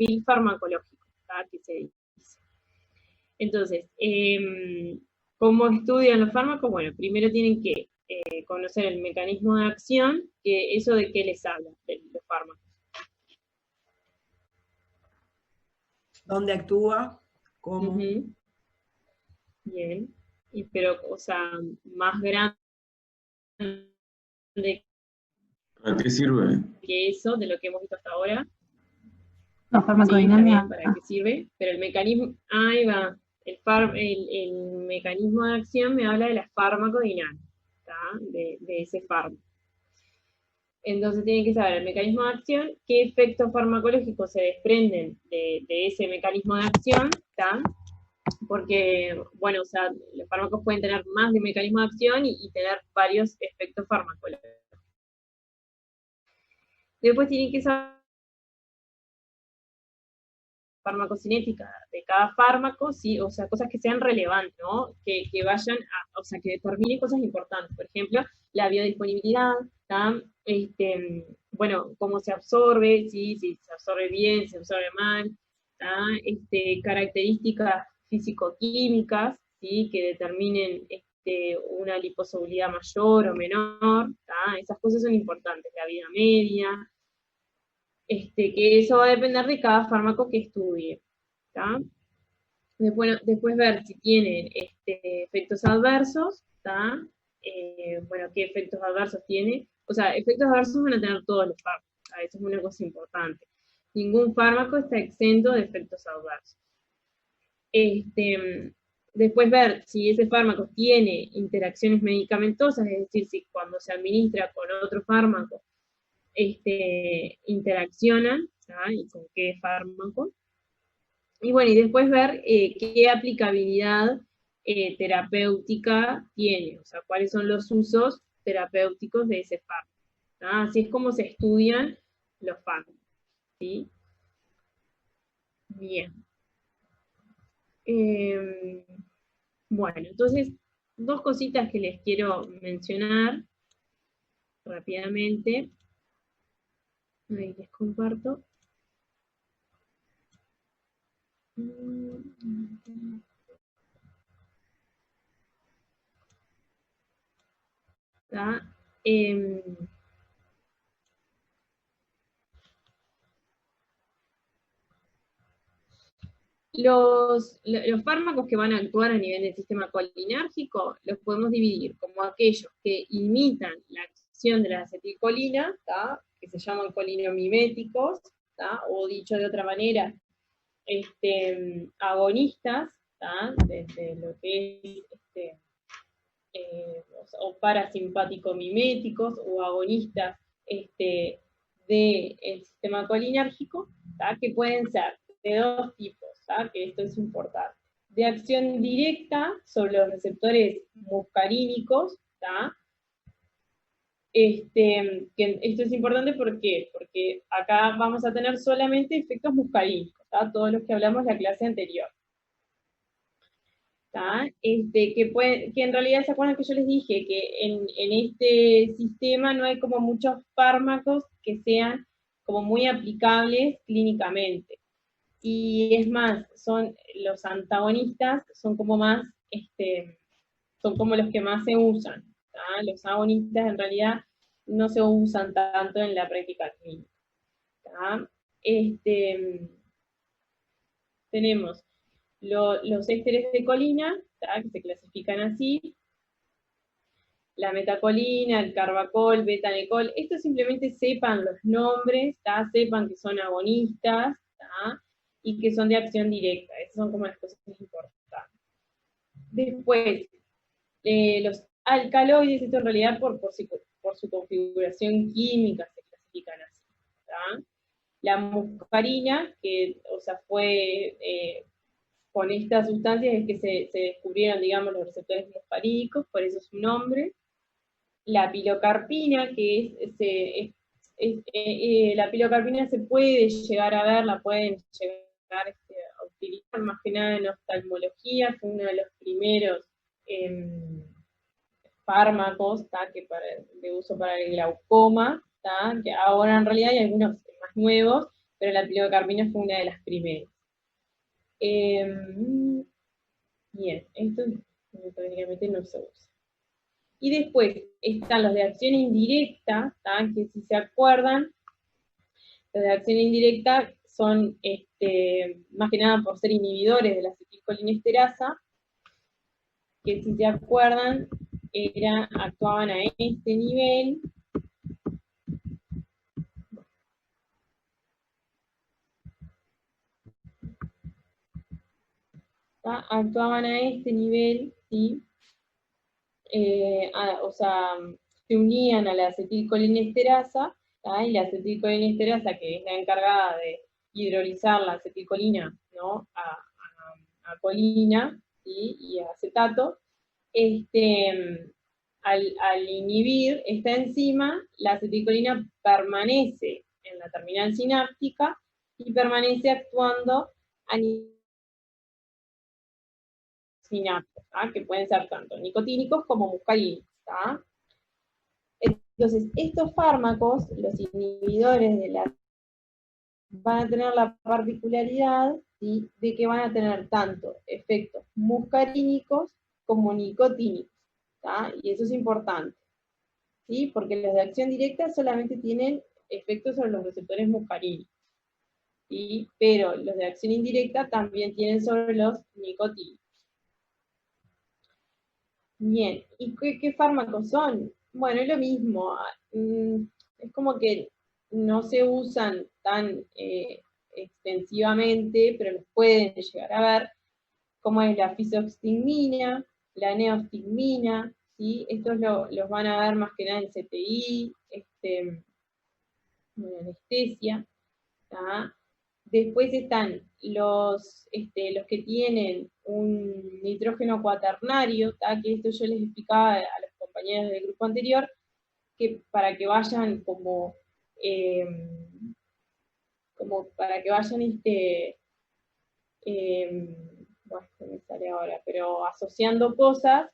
perfil farmacológico, ¿tá? Que se dice. Entonces, ¿cómo estudian los fármacos? Bueno, primero tienen que conocer el mecanismo de acción, que eso de qué les habla, de los fármacos. ¿Dónde actúa? ¿Cómo? Bien. Pero, o sea, más grande ¿Para qué sirve? que eso, de lo que hemos visto hasta ahora. La farmacodinámica. Sí, para qué sirve, pero el mecanismo, ahí va, el mecanismo de acción me habla de la farmacodinámica, de ese fármaco. Entonces tienen que saber el mecanismo de acción, qué efectos farmacológicos se desprenden de ese mecanismo de acción, ¿tá? Porque, bueno, o sea, los fármacos pueden tener más de un mecanismo de acción y tener varios efectos farmacológicos. Después tienen que saber farmacocinética de cada fármaco, ¿sí? O sea, cosas que sean relevantes, ¿no? Que vayan a, o sea, que determinen cosas importantes. Por ejemplo, la biodisponibilidad, bueno, cómo se absorbe, ¿sí? Si se absorbe bien, si se absorbe mal, características físico-químicas, ¿sí? Que determinen una liposolubilidad mayor o menor, esas cosas son importantes, la vida media, que eso va a depender de cada fármaco que estudie. ¿Tá? Después ver si tienen efectos adversos, bueno, qué efectos adversos tiene. O sea, efectos adversos van a tener todos los fármacos, eso es una cosa importante. Ningún fármaco está exento de efectos adversos. Después ver si ese fármaco tiene interacciones medicamentosas, es decir, si cuando se administra con otro fármaco, interaccionan, y con qué fármaco. Y bueno, y después ver qué aplicabilidad terapéutica tiene, o sea, cuáles son los usos terapéuticos de ese fármaco. Así es como se estudian los fármacos, ¿sí? Bien. Bueno, entonces, dos cositas que les quiero mencionar rápidamente. Ahí les comparto. Los fármacos que van a actuar a nivel del sistema colinérgico los podemos dividir como aquellos que imitan la acción de la acetilcolina, que se llaman colinomiméticos, o dicho de otra manera, agonistas, desde lo que es o parasimpático-miméticos o agonistas del sistema colinérgico, que pueden ser de dos tipos, que esto es importante. De acción directa sobre los receptores muscarínicos, que esto es importante ¿por qué? Porque acá vamos a tener solamente efectos muscarínicos, todos los que hablamos la clase anterior. Que en realidad se acuerdan que yo les dije que en este sistema no hay como muchos fármacos que sean como muy aplicables clínicamente. Y es más, son los antagonistas, son como más, son como los que más se usan. Los agonistas en realidad no se usan tanto en la práctica clínica. Tenemos los ésteres de colina, que se clasifican así, la metacolina, el carbacol, betanecol, esto simplemente sepan los nombres, sepan que son agonistas, y que son de acción directa, esas son como las cosas importantes. Después, los alcaloides, esto en realidad por su configuración química se clasifican así. La muscarina, que, o sea, fue con estas sustancias es que se descubrieron, digamos, los receptores muscarínicos, por eso su nombre. La pilocarpina, que la pilocarpina se puede llegar a ver, la pueden llegar a utilizar más que nada en oftalmología, fue uno de los primeros fármacos de uso para el glaucoma, que ahora en realidad hay algunos más nuevos, pero la pilocarpina fue una de las primeras. Bien, esto técnicamente no se usa. Y después están los de acción indirecta, que si se acuerdan, los de acción indirecta son más que nada por ser inhibidores de la acetilcolinesterasa, que si se acuerdan, actuaban a este nivel. Actuaban a este nivel, ¿sí? O sea, se unían a la acetilcolinesterasa, y la acetilcolinesterasa, que es la encargada de hidrolizar la acetilcolina, ¿no? a colina, ¿sí? Y a acetato, al inhibir esta enzima, la acetilcolina permanece en la terminal sináptica y permanece actuando a nivel sinápticos, que pueden ser tanto nicotínicos como muscarínicos. Entonces, estos fármacos, los inhibidores de la, van a tener la particularidad, ¿sí?, de que van a tener tanto efectos muscarínicos como nicotínicos. Y eso es importante, ¿sí?, porque los de acción directa solamente tienen efectos sobre los receptores muscarínicos, ¿sí?, pero los de acción indirecta también tienen sobre los nicotínicos. Bien, ¿y qué fármacos son? Bueno, es lo mismo, es como que no se usan tan extensivamente, pero los pueden llegar a ver, como es la fisoxstigmina, la neostigmina, ¿sí? Estos los van a ver más que nada en CTI, en anestesia, ¿tá? Después están los que tienen un nitrógeno cuaternario, que esto yo les explicaba a los compañeros del grupo anterior, que para que vayan como para que vayan bueno, me sale ahora, pero asociando cosas,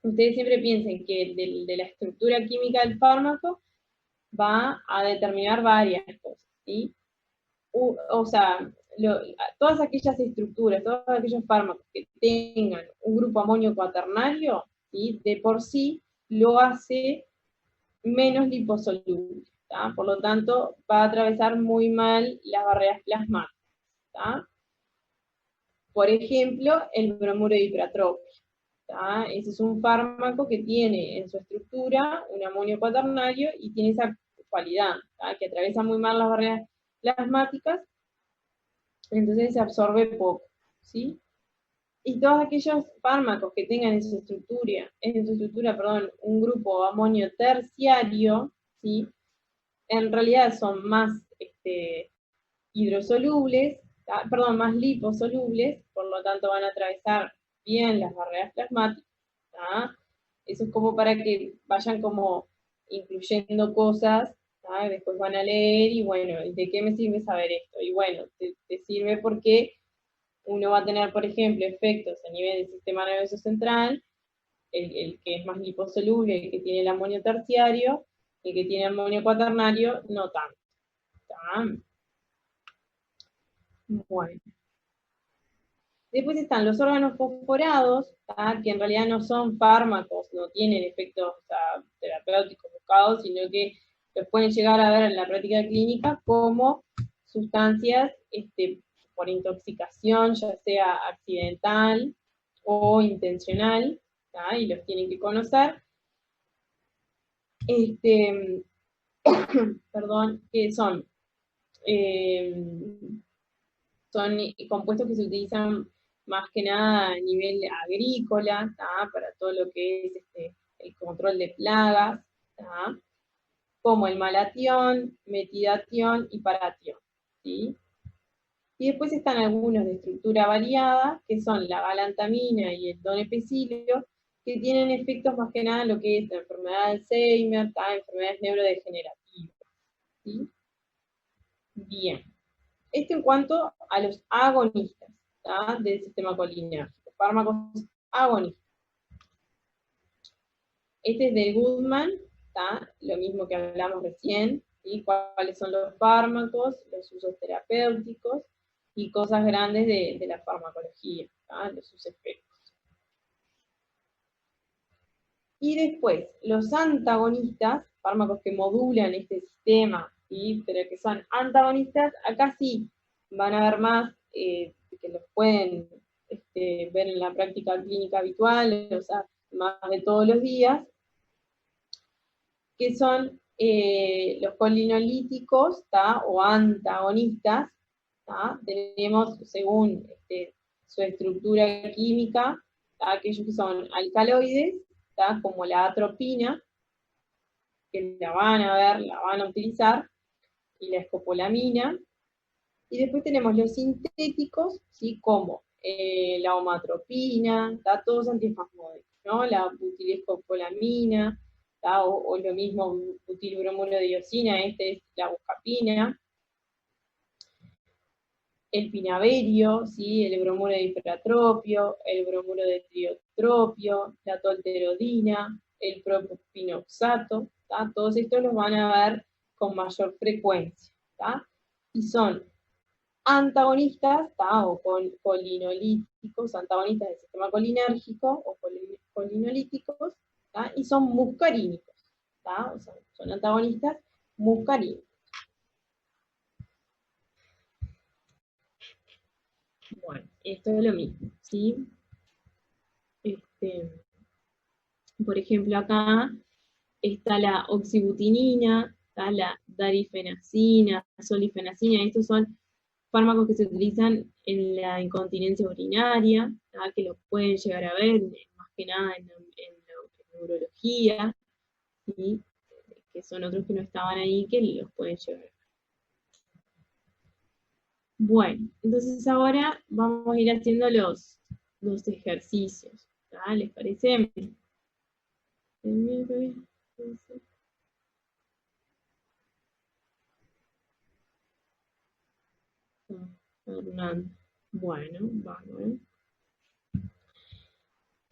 ustedes siempre piensen que de la estructura química del fármaco va a determinar varias cosas, ¿sí? O sea, todas aquellas estructuras, todos aquellos fármacos que tengan un grupo amonio cuaternario, ¿sí?, de por sí lo hace menos liposoluble, ¿tá? Por lo tanto, va a atravesar muy mal las barreras plasmáticas, ¿tá? Por ejemplo, el bromuro de hipratropia, ¿tá? Ese es un fármaco que tiene en su estructura un amonio cuaternario y tiene esa cualidad, ¿tá?, que atraviesa muy mal las barreras plasmáticas, entonces se absorbe poco, ¿sí? Y todos aquellos fármacos que tengan en su estructura, un grupo amonio terciario, ¿sí?, en realidad son más hidrosolubles, más liposolubles, por lo tanto van a atravesar bien las barreras plasmáticas, ¿tá? Eso es como para que vayan como incluyendo cosas, ¿tá? Después van a leer y bueno, ¿de qué me sirve saber esto? Y bueno, te sirve porque uno va a tener, por ejemplo, efectos a nivel del sistema nervioso central, el que es más liposoluble, el que tiene el amonio terciario, el que tiene amonio cuaternario, no tanto. ¿Tá? Bueno. Después están los órganos fosforados, ¿tá?, que en realidad no son fármacos, no tienen efectos terapéuticos buscados, sino que los pueden llegar a ver en la práctica clínica como sustancias por intoxicación, ya sea accidental o intencional, ¿tá?, y los tienen que conocer. Perdón, que son compuestos que se utilizan más que nada a nivel agrícola, ¿tá?, para todo lo que es el control de plagas, ¿tá?, como el malatión, metidatión y paratión, ¿sí? Y después están algunos de estructura variada, que son la galantamina y el donepecilio, que tienen efectos más que nada en lo que es la enfermedad de Alzheimer, ¿tá?, enfermedades neurodegenerativas, ¿sí? Bien. Esto en cuanto a los agonistas, ¿tá?, del sistema colinérgico, fármacos agonistas. Este es de Goodman, ¿tá?, lo mismo que hablamos recién, ¿sí? Cuáles son los fármacos, los usos terapéuticos y cosas grandes de la farmacología, sus efectos. Y después, los antagonistas, fármacos que modulan este sistema, ¿sí? Pero que son antagonistas, acá sí van a ver más, que los pueden ver en la práctica clínica habitual, o sea, más de todos los días, que son los colinolíticos, o antagonistas. Tenemos, según su estructura química, aquellos que son alcaloides, como la atropina, que la van a ver, la van a utilizar, y la escopolamina. Y después tenemos los sintéticos, ¿sí? Como la omatropina, todos antiespasmódicos, ¿no? La butilescopolamina, o lo mismo butilbromuro de diosina, es la buscapina, el pinaverio, ¿sí? El bromuro de difratropio, el bromuro de triotropio, la tolterodina, el propinoxato, todos estos los van a ver con mayor frecuencia, y son antagonistas, o colinolíticos, antagonistas del sistema colinérgico, o colinolíticos, y son muscarínicos, o sea, son antagonistas muscarínicos. Bueno, esto es lo mismo, ¿sí? Por ejemplo, acá está la oxibutinina, está la darifenacina, solifenacina, estos son fármacos que se utilizan en la incontinencia urinaria, que lo pueden llegar a ver, más que nada en neurología, ¿sí? Que son otros que no estaban ahí, que los pueden llegar a ver. Bueno, entonces ahora vamos a ir haciendo los ejercicios, ¿les parece? Fernanda. Bueno, vamos.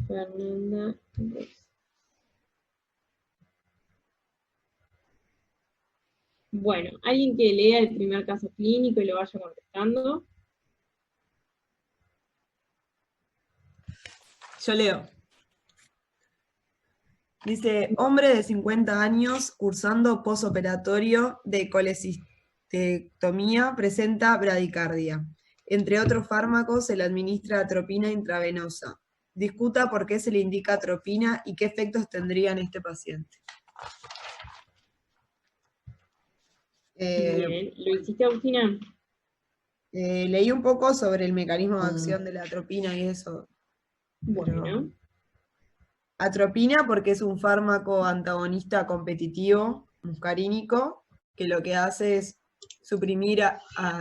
Fernanda. Bueno, alguien que lea el primer caso clínico y lo vaya contestando. Yo leo. Dice, hombre de 50 años cursando posoperatorio de colecistectomía presenta bradicardia. Entre otros fármacos se le administra atropina intravenosa. Discuta por qué se le indica atropina y qué efectos tendría en este paciente. Bien, ¿lo hiciste, Agustina? Leí un poco sobre el mecanismo de acción de la atropina y eso. Bueno. Atropina porque es un fármaco antagonista competitivo, muscarínico, que lo que hace es suprimir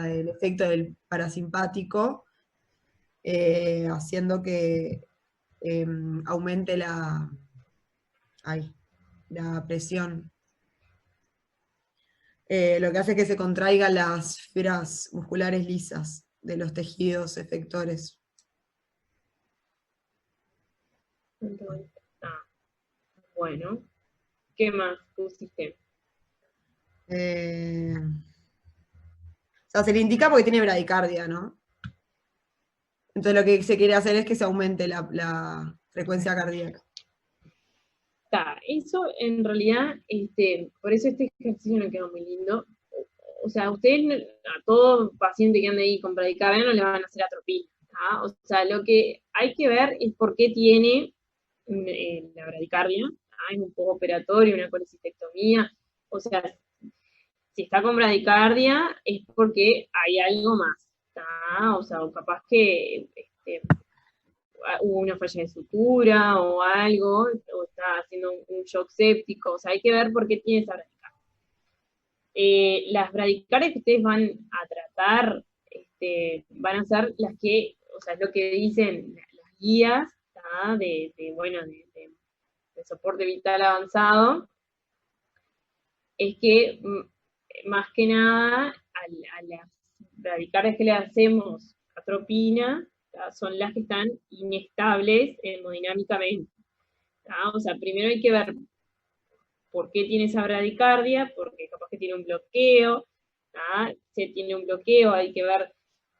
el efecto del parasimpático, haciendo que aumente la presión. Lo que hace es que se contraigan las fibras musculares lisas de los tejidos efectores. Bueno, ¿qué más pusiste? O sea, se le indica porque tiene bradicardia, ¿no? Entonces lo que se quiere hacer es que se aumente la frecuencia cardíaca. Eso en realidad, por eso este ejercicio no quedó muy lindo. O sea, ustedes a todo paciente que ande ahí con bradicardia no le van a hacer atropina. O sea, lo que hay que ver es por qué tiene la bradicardia. Es un poco operatorio, una colecistectomía. O sea, si está con bradicardia es porque hay algo más. O sea, o capaz que hubo una falla de sutura o algo, o está haciendo un shock séptico, o sea, hay que ver por qué tiene esa bradicardia. Las bradicardias que ustedes van a tratar van a ser las que, o sea, es lo que dicen las guías de soporte vital avanzado, es que más que nada a las bradicardias que le hacemos atropina, son las que están inestables hemodinámicamente. O sea, primero hay que ver por qué tiene esa bradicardia, porque capaz que tiene un bloqueo, si tiene un bloqueo hay que ver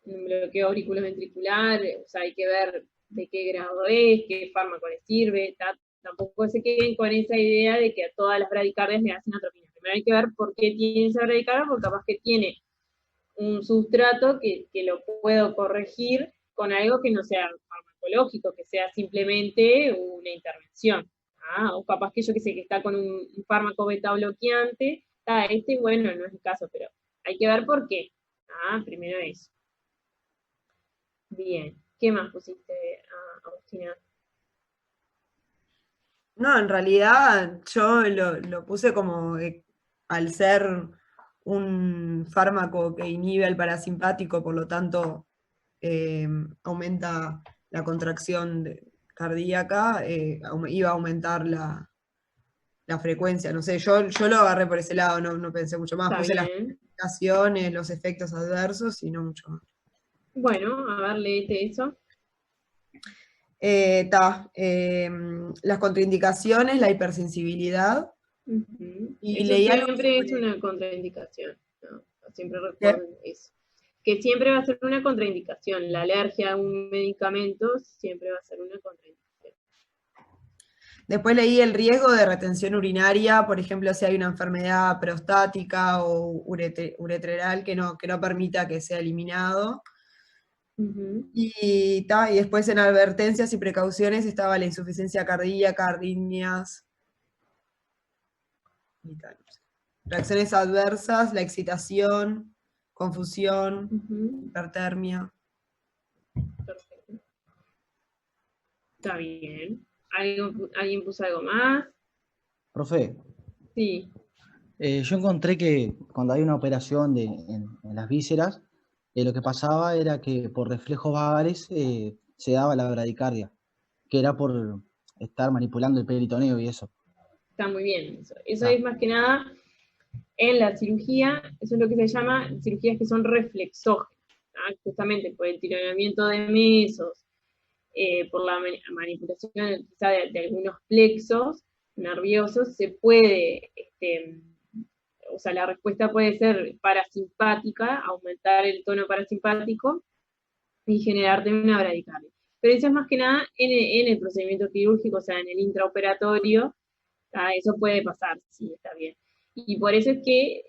un bloqueo auriculoventricular, o sea, hay que ver de qué grado es, qué fármaco le sirve, tampoco se queden con esa idea de que a todas las bradicardias le hacen atropina. Primero hay que ver por qué tiene esa bradicardia, porque capaz que tiene un sustrato que lo puedo corregir con algo que no sea farmacológico, que sea simplemente una intervención. O capaz que yo que sé, que está con un fármaco beta bloqueante, bueno, no es el caso, pero hay que ver por qué. Primero eso. Bien. ¿Qué más pusiste, Agustina? No, en realidad yo lo puse como al ser un fármaco que inhibe al parasimpático, por lo tanto aumenta la contracción cardíaca, iba a aumentar la frecuencia. No sé, yo lo agarré por ese lado, no pensé mucho más. Está Puse las bien. complicaciones, los efectos adversos y no mucho más. Bueno, a ver, léete eso. Las contraindicaciones, la hipersensibilidad. Y Eso leí algo siempre es sobre una contraindicación, ¿no? Siempre ¿qué? recuerden eso. Que siempre va a ser una contraindicación. La alergia a un medicamento siempre va a ser una contraindicación. Después leí el riesgo de retención urinaria, por ejemplo, si hay una enfermedad prostática o uretral que no permita que sea eliminado. Y después en advertencias y precauciones estaba la insuficiencia cardíaca, arritmias y tal. Reacciones adversas, la excitación, confusión, hipertermia. Perfecto. Está bien. ¿Alguien puso algo más? Profe, Sí. yo encontré que cuando hay una operación en las vísceras, lo que pasaba era que por reflejos vagales se daba la bradicardia, que era por estar manipulando el peritoneo y eso. Está muy bien. Eso Ah, es más que nada en la cirugía, eso es lo que se llama cirugías que son reflexógenas, justamente por el tironamiento de mesos, por la manipulación quizá de algunos plexos nerviosos, se puede, o sea, la respuesta puede ser parasimpática, aumentar el tono parasimpático y generarte una bradicardia. Pero eso es más que nada en el procedimiento quirúrgico, o sea, en el intraoperatorio, eso puede pasar, sí, está bien. Y por eso es que,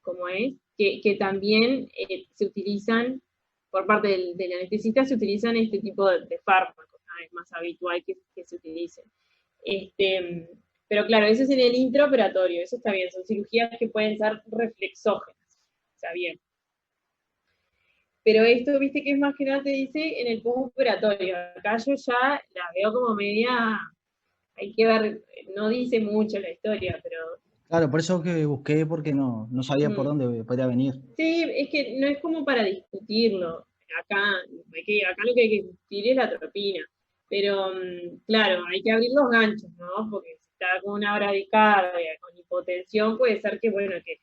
¿cómo es? Que también se utilizan, por parte del anestesista, se utilizan este tipo de fármacos, es más habitual que se utilicen. Pero claro, eso es en el intraoperatorio, eso está bien, son cirugías que pueden ser reflexógenas, está bien. Pero esto, viste que es más que nada te dice en el postoperatorio. Acá yo ya la veo como media, hay que ver, no dice mucho la historia, pero claro, por eso que busqué, porque no sabía por dónde podía venir. sí, es que no es como para discutirlo. Acá lo que hay que discutir es la atropina. Pero, claro, hay que abrir los ganchos, ¿no? Porque si está con una bradicardia, con hipotensión, puede ser que, bueno, que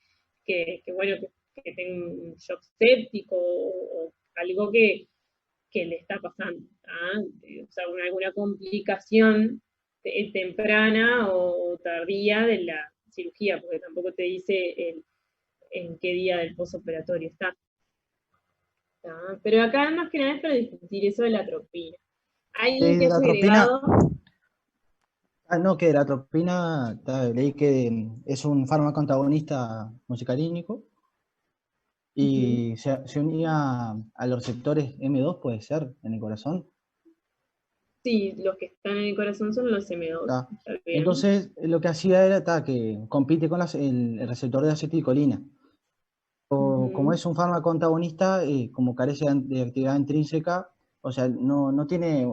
tenga un shock séptico o algo que le está pasando, o sea, alguna complicación temprana o tardía de la cirugía, porque tampoco te dice en qué día del postoperatorio está. Pero acá más que nada es para discutir eso de la atropina. Alguien que De la haya atropina, agregado, no, que de la atropina, leí que es un fármaco antagonista muscarínico y se unía a los receptores M2, puede ser, en el corazón. sí, los que están en el corazón son los M2, Ta. ¿está bien? Entonces, lo que hacía era que compite con el receptor de acetilcolina. Como es un fármaco antagonista, como carece de actividad intrínseca, o sea, no tiene,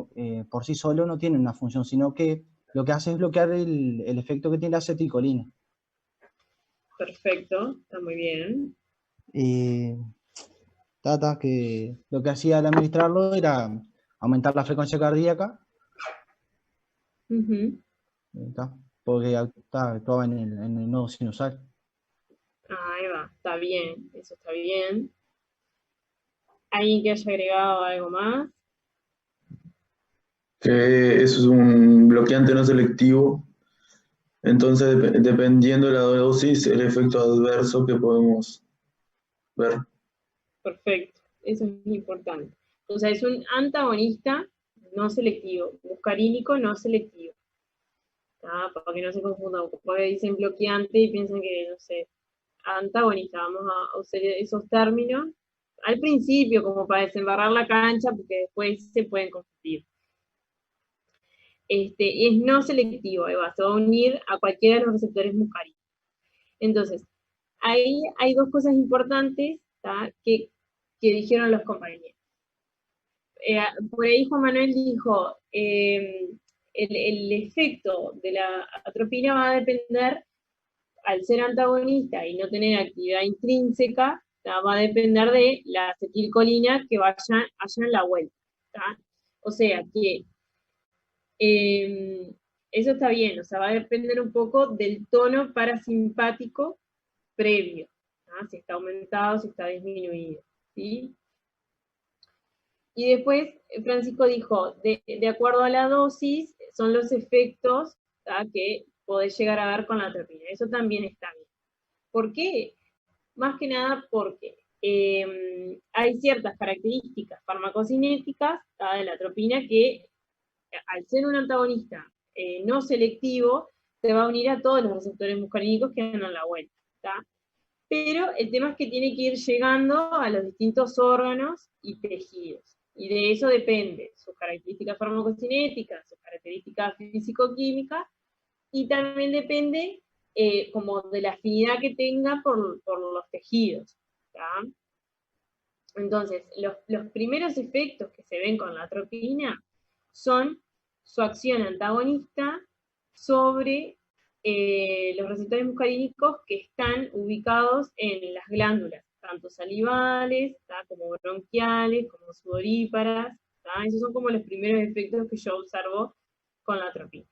por sí solo no tiene una función, sino que lo que hace es bloquear el efecto que tiene la acetilcolina. Perfecto, está muy bien. Y que lo que hacía al administrarlo era aumentar la frecuencia cardíaca, porque actuaba en el nodo sinusal. Ahí va, está bien, eso está bien. ¿Alguien que haya agregado algo más? que eso es un bloqueante no selectivo. Entonces, dependiendo de la dosis, el efecto adverso que podemos ver. Perfecto, eso es importante. O sea, es un antagonista no selectivo, muscarínico no selectivo. Para que no se confundan, porque dicen bloqueante y piensan que, no sé, antagonista, vamos a usar esos términos al principio como para desembarrar la cancha, porque después se pueden confundir. Y es no selectivo, Eva, se va a unir a cualquiera de los receptores muscarínicos. Entonces, ahí hay dos cosas importantes que dijeron los compañeros. Por ahí Juan Manuel dijo, el efecto de la atropina va a depender, al ser antagonista y no tener actividad intrínseca, va a depender de la acetilcolina que haya en la vuelta. O sea que eso está bien, o sea, va a depender un poco del tono parasimpático previo, si está aumentado, si está disminuido, ¿sí? Y después Francisco dijo, de acuerdo a la dosis, son los efectos que podés llegar a ver con la atropina. Eso también está bien. ¿Por qué? Más que nada porque hay ciertas características farmacocinéticas de la atropina que, al ser un antagonista no selectivo, se va a unir a todos los receptores muscarínicos que andan a la vuelta. Pero el tema es que tiene que ir llegando a los distintos órganos y tejidos. Y de eso depende sus características farmacocinéticas, sus características físico-químicas, y también depende como de la afinidad que tenga por los tejidos. Entonces, los primeros efectos que se ven con la atropina son su acción antagonista sobre los receptores muscarínicos que están ubicados en las glándulas, tanto salivales, como bronquiales, como sudoríparas. Esos son como los primeros efectos que yo observo con la atropina.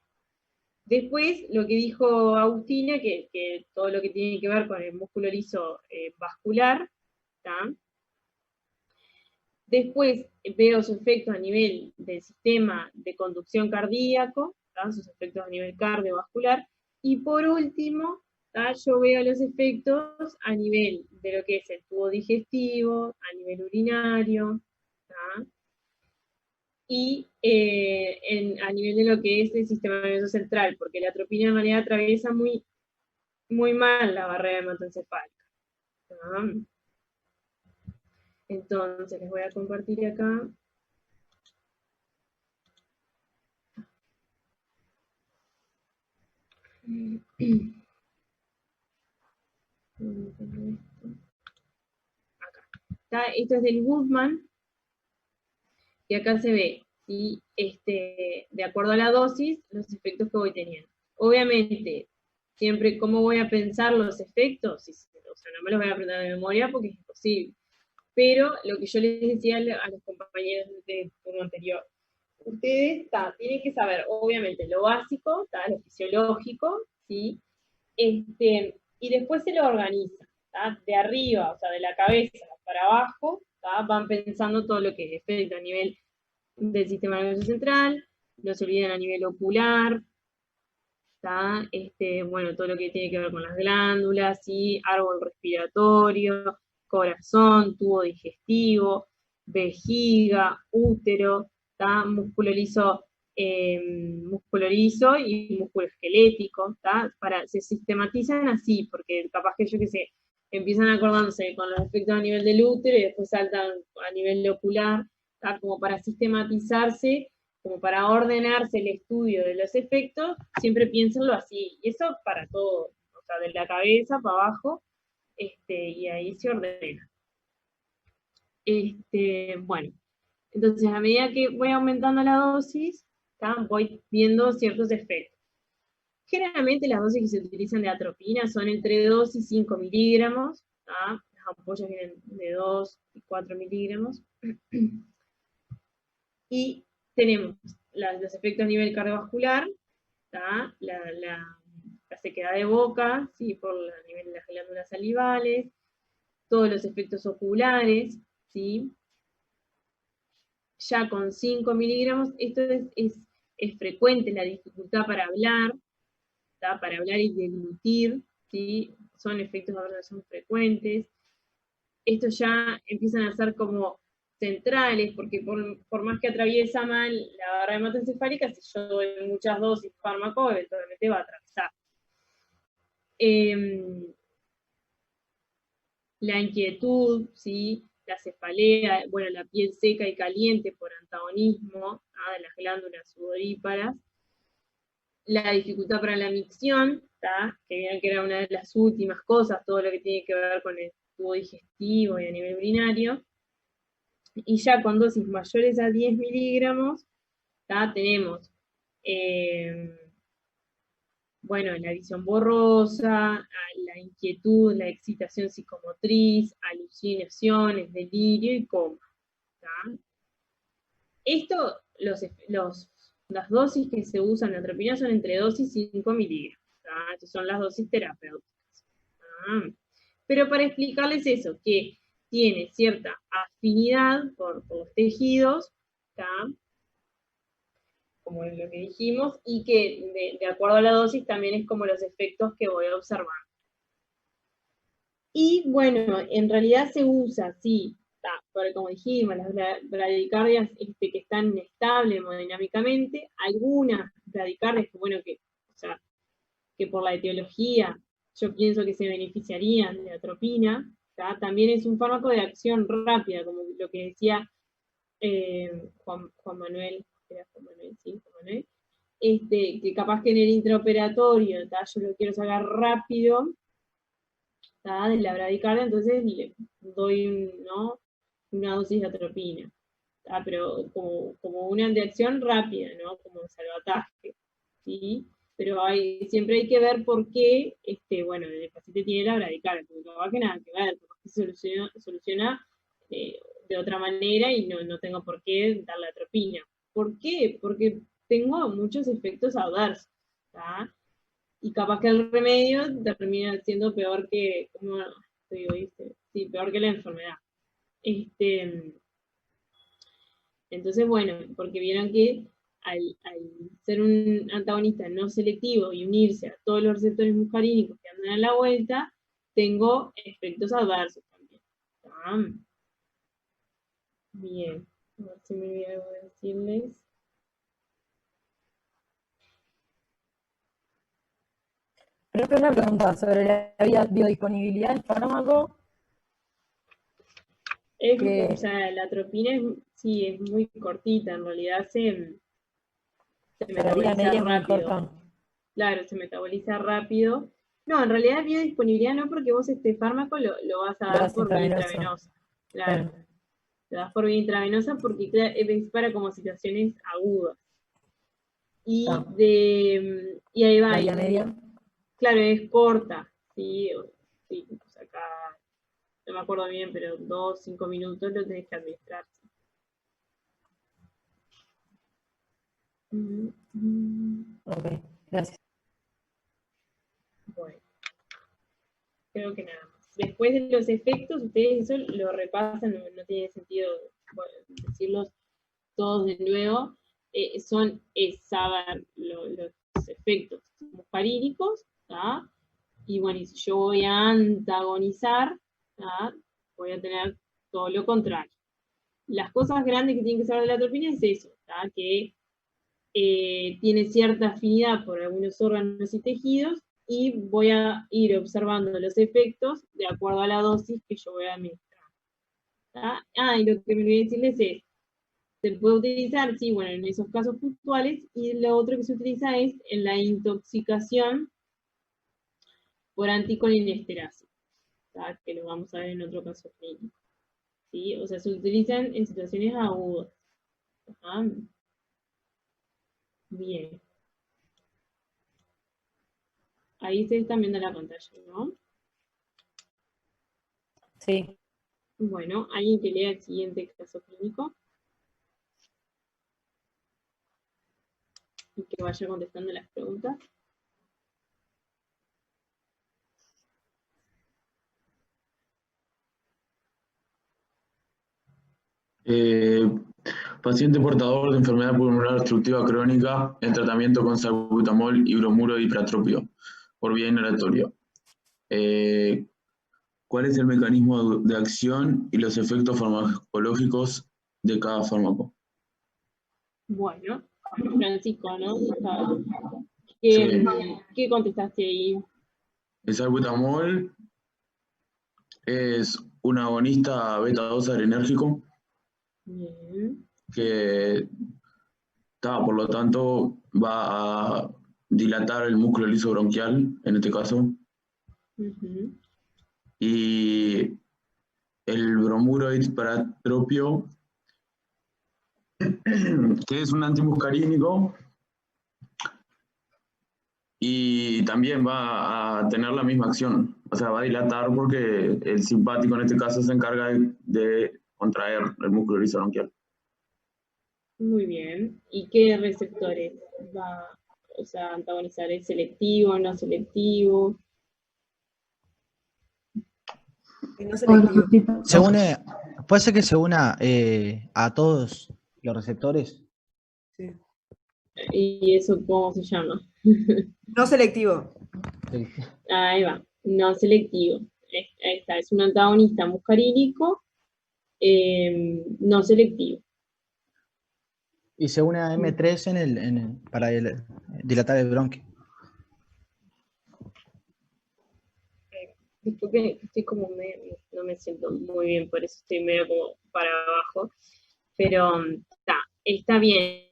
Después, lo que dijo Agustina, que todo lo que tiene que ver con el músculo liso vascular. Después veo sus efectos a nivel del sistema de conducción cardíaco, sus efectos a nivel cardiovascular. Y por último, yo veo los efectos a nivel de lo que es el tubo digestivo, a nivel urinario, y a nivel de lo que es el sistema nervioso central, porque la atropina en realidad atraviesa muy, muy mal la barrera hematoencefálica. Entonces, les voy a compartir acá. Acá. Esto es del Guzmán, y acá se ve, ¿sí? De acuerdo a la dosis, los efectos que voy teniendo. Obviamente, siempre cómo voy a pensar los efectos, o sea, no me los voy a aprender de memoria porque es imposible. Pero lo que yo les decía a los compañeros del turno anterior, ustedes tienen que saber, obviamente, lo básico, lo fisiológico, ¿sí? Y después se lo organiza, de arriba, o sea, de la cabeza para abajo, van pensando todo lo que afecta a nivel del sistema nervioso central, no se olviden a nivel ocular, bueno, todo lo que tiene que ver con las glándulas, ¿sí? Árbol respiratorio, corazón, tubo digestivo, vejiga, útero, músculo liso y músculo esquelético, se sistematizan así, porque capaz que yo que sé, empiezan acordándose con los efectos a nivel del útero y después saltan a nivel ocular, como para sistematizarse, como para ordenarse el estudio de los efectos, siempre piénsenlo así, y eso para todo, o sea, de la cabeza para abajo, y ahí se ordena. Bueno, entonces a medida que voy aumentando la dosis, voy viendo ciertos efectos. Generalmente las dosis que se utilizan de atropina son entre 2 y 5 miligramos, las ampollas vienen de 2 y 4 miligramos, y tenemos los efectos a nivel cardiovascular, la sequedad de boca, ¿sí? Por el nivel de las glándulas salivales, todos los efectos oculares, ¿sí? ya con 5 miligramos, esto es frecuente, la dificultad para hablar, ¿tá? Para hablar y deglutir, ¿sí? Son efectos adversos son frecuentes. Estos ya empiezan a ser como centrales, porque por más que atraviesa mal la barrera hematoencefálica, si yo doy muchas dosis de fármaco, eventualmente va a atravesar. La inquietud, ¿sí? La cefalea, bueno, la piel seca y caliente por antagonismo de las glándulas sudoríparas, la dificultad para la micción, ¿tá? Que vieron que era una de las últimas cosas, todo lo que tiene que ver con el tubo digestivo y a nivel urinario, y ya con dosis mayores a 10 miligramos, ¿tá? Tenemos, bueno, la visión borrosa, la inquietud, la excitación psicomotriz, alucinaciones, delirio y coma, ¿tá? Esto, las dosis que se usan en atropina son entre 2 y 5 miligramos, ¿tá? Estas son las dosis terapéuticas. ¿Tá? Pero para explicarles eso, que tiene cierta afinidad por los tejidos, ¿tá? Como es lo que dijimos, y que de acuerdo a la dosis también es como los efectos que voy a observar. Y bueno, en realidad se usa, sí, porque como dijimos, las bradicardias que están inestables hemodinámicamente, algunas bradicardias que, bueno, o sea, que por la etiología yo pienso que se beneficiarían de atropina, ¿tá? También es un fármaco de acción rápida, como lo que decía Juan Manuel, era Juan Manuel, sí, Juan Manuel, que capaz que en el intraoperatorio, ¿tá? Yo lo quiero sacar rápido, ¿tá? De la bradicardia, entonces le doy una dosis de atropina, ¿tá? Pero como una de acción rápida, ¿no? Como salvataje, ¿sí? Pero siempre hay que ver por qué, bueno, el paciente tiene la bradicardia, porque capaz que nada que ver, capaz que se soluciona de otra manera y no tengo por qué darle atropina. ¿Por qué? Porque tengo muchos efectos adversos, ¿tá? Y capaz que el remedio termina siendo peor que, ¿cómo te digo, viste? Sí, peor que la enfermedad. Entonces, bueno, porque vieron que al ser un antagonista no selectivo y unirse a todos los receptores muscarínicos que andan a la vuelta, tengo efectos adversos también. ¿Tá? Bien, a ver si me olvidé algo de decirles. Pero una pregunta sobre la biodisponibilidad del fármaco. O sea, la atropina sí, es muy cortita, en realidad se metaboliza rápido. Claro, se metaboliza rápido. No, en realidad biodisponibilidad no, porque vos este fármaco lo vas a dar por vía intravenosa. Claro. Lo das por vía intravenosa porque es para como situaciones agudas. Y ahí va. ¿La vía media? Claro, es corta, ¿sí? Sí, o sea, acá, no me acuerdo bien, pero 2, 5 minutos lo tenés que administrar. Ok, gracias. Bueno, creo que nada más. Después de los efectos, ustedes eso lo repasan, no tiene sentido decirlos todos de nuevo, son saber los efectos muscarínicos, ¿tá? Y bueno, y si yo voy a antagonizar, ¿tá? Voy a tener todo lo contrario. Las cosas grandes que tienen que saber de la atropina es eso, ¿tá? Que tiene cierta afinidad por algunos órganos y tejidos, y voy a ir observando los efectos de acuerdo a la dosis que yo voy a administrar. ¿Tá? Y lo que me olvidé decirles es, se puede utilizar, sí, bueno, en esos casos puntuales, y lo otro que se utiliza es en la intoxicación por anticolinesterasa, que lo vamos a ver en otro caso clínico. ¿Sí? O sea, se utilizan en situaciones agudas. Ajá. Bien. Ahí se están viendo la pantalla, ¿no? Sí. Bueno, alguien que lea el siguiente caso clínico y que vaya contestando las preguntas. Paciente portador de enfermedad pulmonar obstructiva crónica en tratamiento con salbutamol y bromuro de hipratropio por vía inhalatoria. ¿Cuál es el mecanismo de acción y los efectos farmacológicos de cada fármaco? Bueno, Francisco, ¿no? Sí. ¿Qué contestaste ahí? El salbutamol es un agonista beta-2 adrenérgico Bien. que, por lo tanto, va a dilatar el músculo liso bronquial, en este caso, Ujú. y el bromuro de hipratropio, que es un antimuscarínico, y también va a tener la misma acción, o sea, va a dilatar porque el simpático en este caso se encarga de contraer el músculo liso bronquial. Muy bien. ¿Y qué receptores va, a antagonizar? ¿Es selectivo, no selectivo? Y no Todos selectivo. los tipos. Se une, puede ser que se una a todos los receptores. Sí. ¿Y eso cómo se llama? No selectivo. Sí. Ahí va, no selectivo. Ahí está, es un antagonista muscarínico no selectivo. Y se une a M3 para dilatar el bronquio. Disculpen, estoy como no me siento muy bien, por eso estoy medio como para abajo. Pero está bien.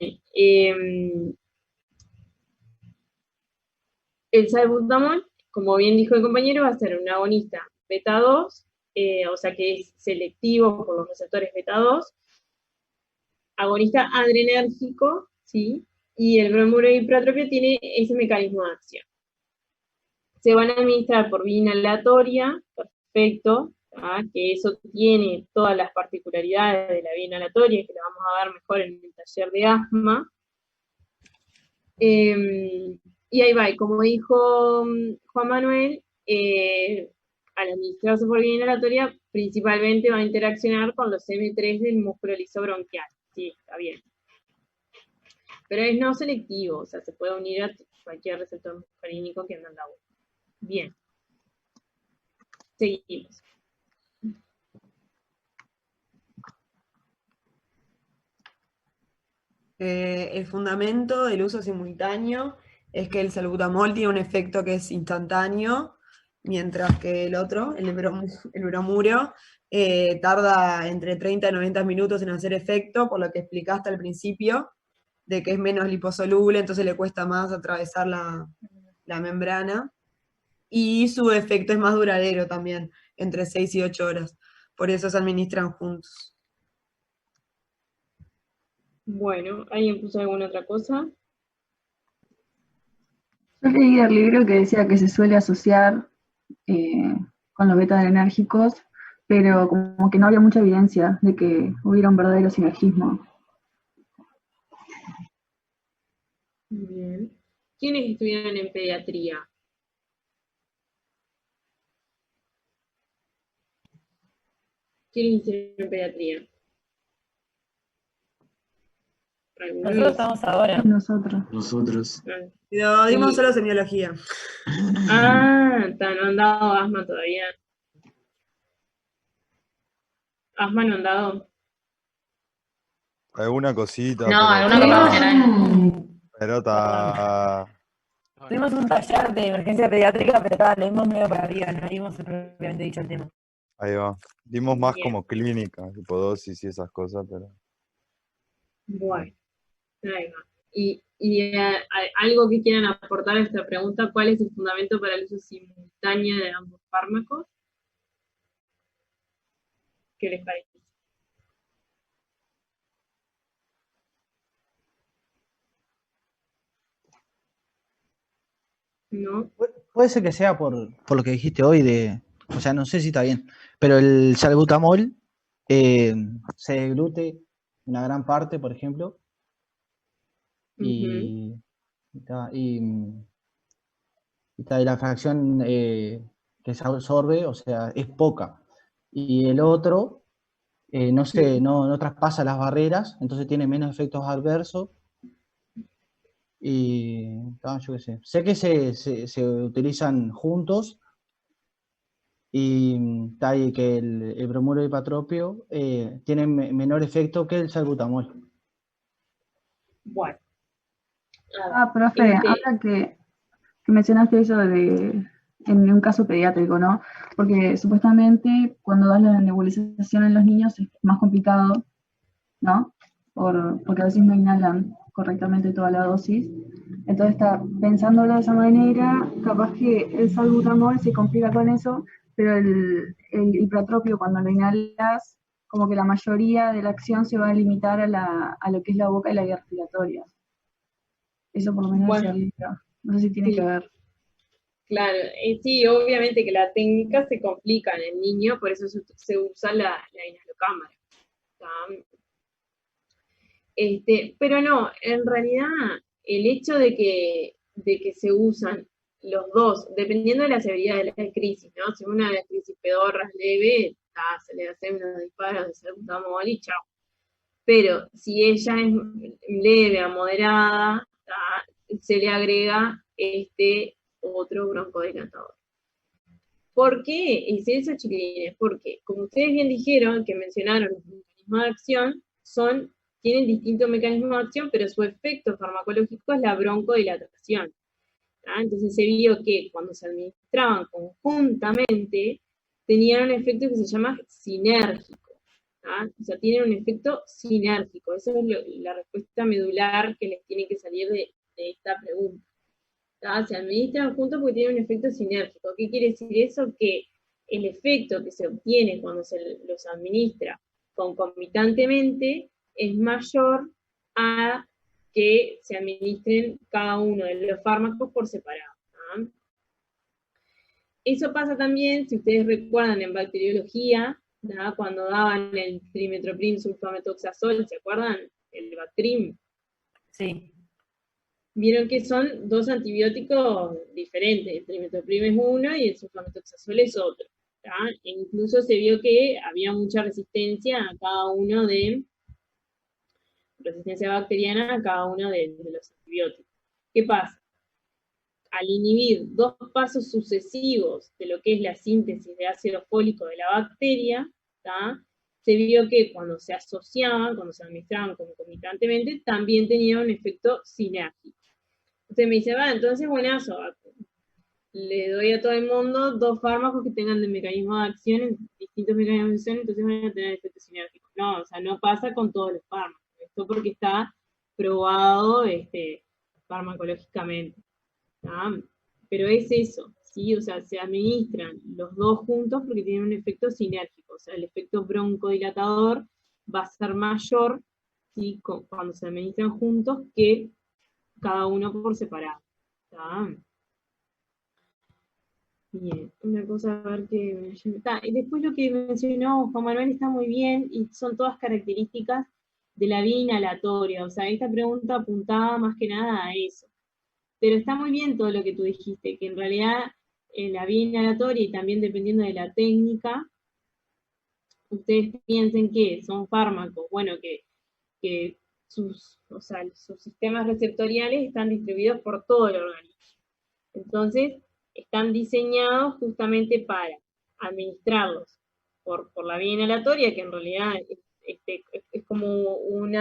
El salbutamol, como bien dijo el compañero, va a ser un agonista beta-2, o sea que es selectivo por los receptores beta-2, agonista adrenérgico, ¿sí? Y el bromuro de hipratropio tiene ese mecanismo de acción. Se van a administrar por vía inhalatoria, perfecto, que eso tiene todas las particularidades de la vía inhalatoria, que la vamos a ver mejor en el taller de asma. Y ahí va, y como dijo Juan Manuel, al administrarse por vía inhalatoria, principalmente va a interaccionar con los M3 del músculo liso bronquial. Sí, está bien. Pero es no selectivo, o sea, se puede unir a cualquier receptor muscarínico que anda en la boca. Bien. Seguimos. El fundamento del uso simultáneo es que el salbutamol tiene un efecto que es instantáneo, mientras que el otro, el bromuro, tarda entre 30 y 90 minutos en hacer efecto, por lo que explicaste al principio, de que es menos liposoluble, entonces le cuesta más atravesar la membrana. Y su efecto es más duradero también, entre 6 y 8 horas. Por eso se administran juntos. Bueno, ¿alguien puso alguna otra cosa? Yo leí el libro que decía que se suele asociar con los beta-adrenérgicos, pero como que no había mucha evidencia de que hubiera un verdadero sinergismo. Bien. ¿Quiénes estudiaron en pediatría? ¿Quiénes hicieron en pediatría? Nosotros estamos ahora. Pero Nosotros. dimos Y- solo semiología. no han dado asma todavía. ¿Asma no han dado? Alguna cosita, No, pero alguna cosa general. pero está. Tuvimos un taller de emergencia pediátrica, pero lo vimos medio para arriba, no vimos propiamente dicho el tema. Ahí va. Dimos más Bien. como clínica, tipo dosis y esas cosas, pero. Bueno, ahí va. Y algo que quieran aportar a esta pregunta, ¿cuál es el fundamento para el uso simultáneo de ambos fármacos? ¿Qué les parece? ¿No? Puede ser que sea por lo que dijiste hoy o sea, no sé si está bien, pero el salbutamol se deglute una gran parte, por ejemplo, y la fracción que se absorbe, o sea, es poca. Y el otro no traspasa las barreras, entonces tiene menos efectos adversos. Y yo qué sé. Sé que se utilizan juntos y, y que el bromuro hipatropio tiene menor efecto que el salbutamol. Bueno, a ver, Profe, ahora que mencionaste eso en un caso pediátrico, ¿no? Porque supuestamente cuando das la nebulización en los niños es más complicado, ¿no? Porque a veces no inhalan correctamente toda la dosis. Entonces, pensándolo de esa manera, capaz que el salbutamol se complica con eso, pero el hipratropio, cuando lo inhalas, como que la mayoría de la acción se va a limitar a lo que es la boca y la vía respiratoria. Eso por lo menos bueno, decía Lisa. No sé si tiene que sí, ver. claro, sí, obviamente que la técnica se complica en el niño, por eso se usa la inhalocámara. ¿Tá? Pero no, en realidad el hecho de que se usan los dos, dependiendo de la severidad de la crisis, ¿no? Si una crisis pedorra es leve, se le hace unos disparos de salbutamol y chao. Pero si ella es leve a moderada, se le agrega este otro broncodilatador. ¿Por qué hice eso, chiquilines? Porque, como ustedes bien dijeron, que mencionaron los mecanismos de acción, tienen distintos mecanismos de acción, pero su efecto farmacológico es la broncodilatación. Entonces se vio que cuando se administraban conjuntamente, tenían un efecto que se llama sinérgico. O sea, tienen un efecto sinérgico. Esa es la respuesta medular que les tiene que salir de esta pregunta. Se administran juntos porque tienen un efecto sinérgico. ¿Qué quiere decir eso? Que el efecto que se obtiene cuando se los administra concomitantemente es mayor a que se administren cada uno de los fármacos por separado. Eso pasa también, si ustedes recuerdan en bacteriología, cuando daban el trimethoprim sulfametoxazol, ¿se acuerdan? El Bactrim. Sí. Vieron que son dos antibióticos diferentes, el trimethoprim es uno y el sulfametoxazol es otro. E incluso se vio que había mucha resistencia a cada uno resistencia bacteriana a cada uno de los antibióticos. ¿Qué pasa? Al inhibir dos pasos sucesivos de lo que es la síntesis de ácido fólico de la bacteria, se vio que cuando se asociaban, cuando se administraban concomitantemente, también tenían un efecto sinérgico. Usted me dice, entonces buenazo, le doy a todo el mundo dos fármacos que tengan de mecanismo de acción, distintos mecanismos de acción, entonces van a tener efectos sinérgicos. No, o sea, no pasa con todos los fármacos. Esto porque está probado farmacológicamente. Pero es eso, ¿sí? O sea, se administran los dos juntos porque tienen un efecto sinérgico. O sea, el efecto broncodilatador va a ser mayor, ¿sí? Cuando se administran juntos que cada uno por separado. Bien, una cosa a ver que... Y después lo que mencionó Juan Manuel está muy bien, y son todas características de la vía inhalatoria. O sea, esta pregunta apuntaba más que nada a eso. Pero está muy bien todo lo que tú dijiste, que en realidad en la vía inhalatoria y también dependiendo de la técnica, ustedes piensen que son fármacos, bueno, que sus sistemas receptoriales están distribuidos por todo el organismo. Entonces, están diseñados justamente para administrarlos por la vía inhalatoria, que en realidad es como un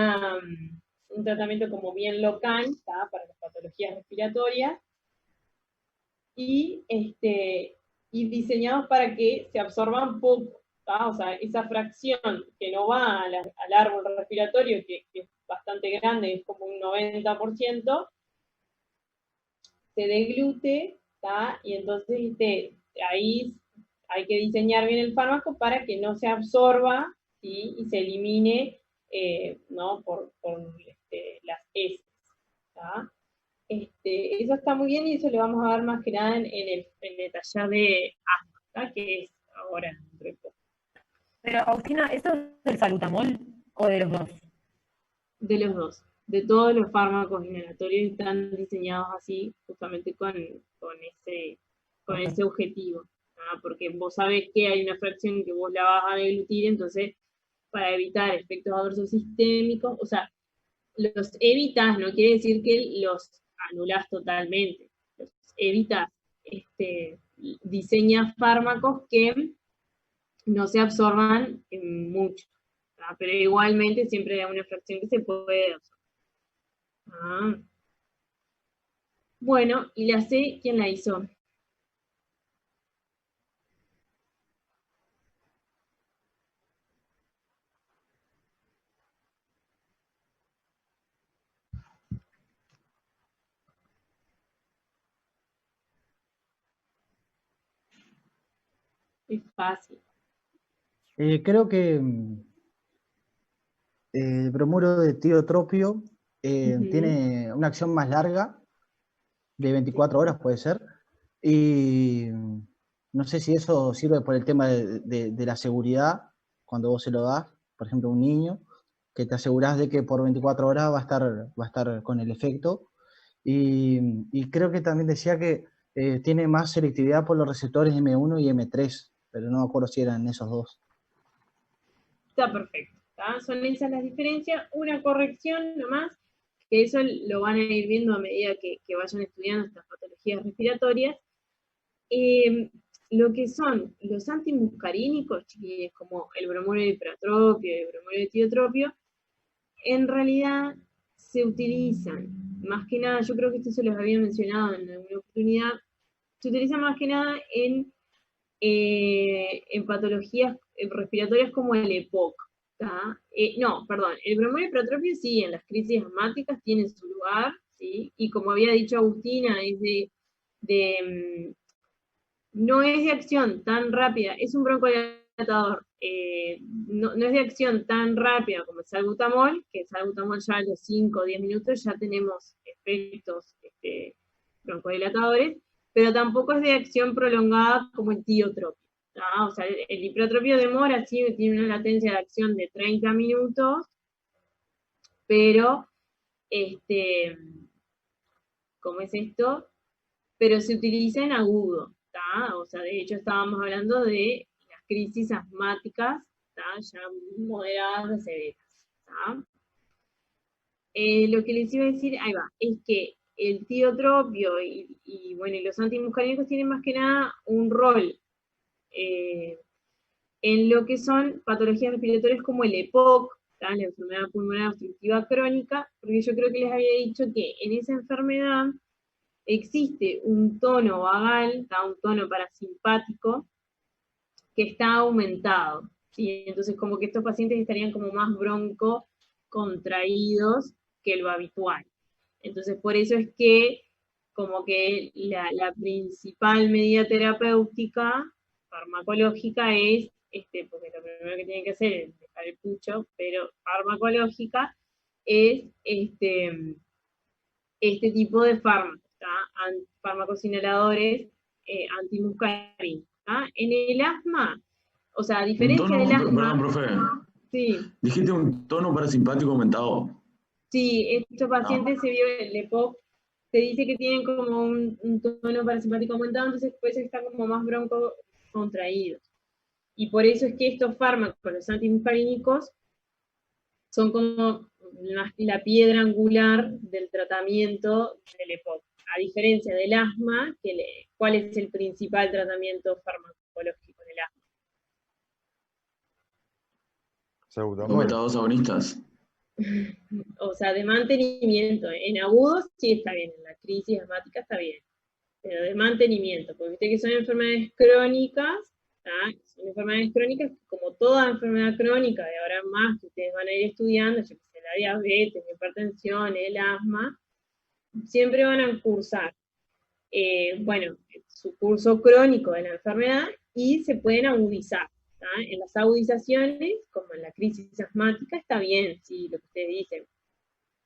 tratamiento como bien local, para las patologías respiratorias, y diseñados para que se absorban poco, o sea, esa fracción que no va al árbol respiratorio, que es bastante grande, es como un 90%, se deglute, y entonces ahí hay que diseñar bien el fármaco para que no se absorba, ¿sí? Y se elimine ¿no? por las heces. Eso está muy bien y eso le vamos a dar más que nada en el taller de asma, que es ahora dentro de poco. Pero, Agustina, ¿esto es del salbutamol o de los dos? De los dos. De todos los fármacos inhalatorios están diseñados así, justamente con ese objetivo. Porque vos sabés que hay una fracción que vos la vas a deglutir, entonces para evitar efectos adversos sistémicos, o sea, los evitas no quiere decir que los anulás totalmente, los evitas, diseñas fármacos que no se absorban mucho, ¿tá? Pero igualmente siempre hay una fracción que se puede absorber. Ah. Bueno, y la C, ¿quién la hizo? Es fácil. Creo que el bromuro de tiotropio tiene una acción más larga, de 24 horas puede ser, y no sé si eso sirve por el tema de la seguridad, cuando vos se lo das, por ejemplo, a un niño, que te asegurás de que por 24 horas va a estar con el efecto, y creo que también decía que tiene más selectividad por los receptores M1 y M3, pero no me acuerdo si eran esos dos. Está perfecto, ¿tá? Son esas las diferencias, una corrección nomás, que eso lo van a ir viendo a medida que vayan estudiando estas patologías respiratorias. Lo que son los antimuscarínicos, chiquillos, como el bromuro de hipertropio y el bromuro de tiotropio, en realidad se utilizan, más que nada, yo creo que esto se los había mencionado en alguna oportunidad, se utilizan más que nada en patologías respiratorias como el EPOC. No, perdón, el bromuro de hipertrofia sí, en las crisis asmáticas tiene su lugar, ¿sí? Y como había dicho Agustina, es no es de acción tan rápida, es un broncodilatador, no es de acción tan rápida como el salbutamol, que el salbutamol ya a los 5 o 10 minutos ya tenemos efectos broncodilatadores, pero tampoco es de acción prolongada como el tiotropio. O sea, el hipertropio demora, sí, tiene una latencia de acción de 30 minutos, pero, ¿cómo es esto? Pero se utiliza en agudo, ¿tá? O sea, de hecho estábamos hablando de las crisis asmáticas, ¿tá? Ya moderadas, severas, ¿tá? Lo que les iba a decir, ahí va, es que el tiotropio y bueno, y los antimuscarínicos tienen más que nada un rol en lo que son patologías respiratorias como el EPOC, ¿tá? La enfermedad pulmonar obstructiva crónica, porque yo creo que les había dicho que en esa enfermedad existe un tono vagal, un tono parasimpático, que está aumentado, ¿sí? Entonces como que estos pacientes estarían como más broncocontraídos que lo habitual. Entonces por eso es que como que la principal medida terapéutica farmacológica es, porque lo primero que tienen que hacer es dejar el pucho, pero farmacológica es este tipo de fármacos, fármacos inhaladores antimuscarínicos. En el asma, o sea, a diferencia del asma... Perdón, profe. Sí. Dijiste un tono parasimpático aumentado. Sí, estos pacientes se vio el EPOC, se dice que tienen como un tono parasimpático aumentado, entonces pues están como más broncocontraídos. Y por eso es que estos fármacos, los antimuscarínicos, son como la piedra angular del tratamiento del EPOC. A diferencia del asma, ¿cuál es el principal tratamiento farmacológico del asma? Los beta-2 agonistas. O sea, de mantenimiento. En agudos sí está bien, en la crisis asmática está bien, pero de mantenimiento, porque viste que son enfermedades crónicas, son enfermedades crónicas como toda enfermedad crónica, de ahora en más que ustedes van a ir estudiando, yo que sé, la diabetes, la hipertensión, el asma, siempre van a cursar, bueno, su curso crónico de la enfermedad y se pueden agudizar. En las agudizaciones, como en la crisis asmática, está bien, sí, lo que ustedes dicen,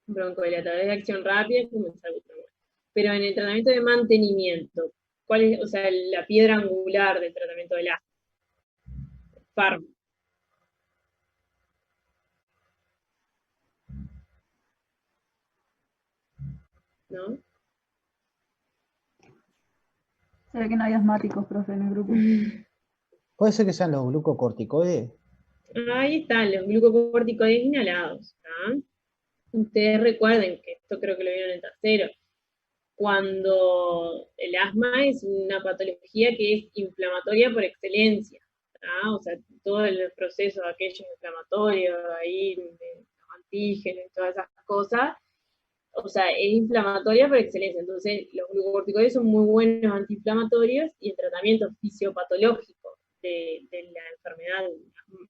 broncodilatadores de acción rápida, como el salbutamol. Pero en el tratamiento de mantenimiento, ¿cuál es, o sea, la piedra angular del tratamiento del asma? Fármaco. ¿No? Se ve que no hay asmáticos, profe, en el grupo. ¿Puede ser que sean los glucocorticoides? Ahí están los glucocorticoides inhalados. ¿Ah? Ustedes recuerden que esto creo que lo vieron en tercero. Cuando el asma es una patología que es inflamatoria por excelencia. ¿Ah? O sea, todo el proceso de aquellos inflamatorios, ahí, de los antígenos y todas esas cosas, o sea, es inflamatoria por excelencia. Entonces, los glucocorticoides son muy buenos antiinflamatorios y el tratamiento fisiopatológico de la enfermedad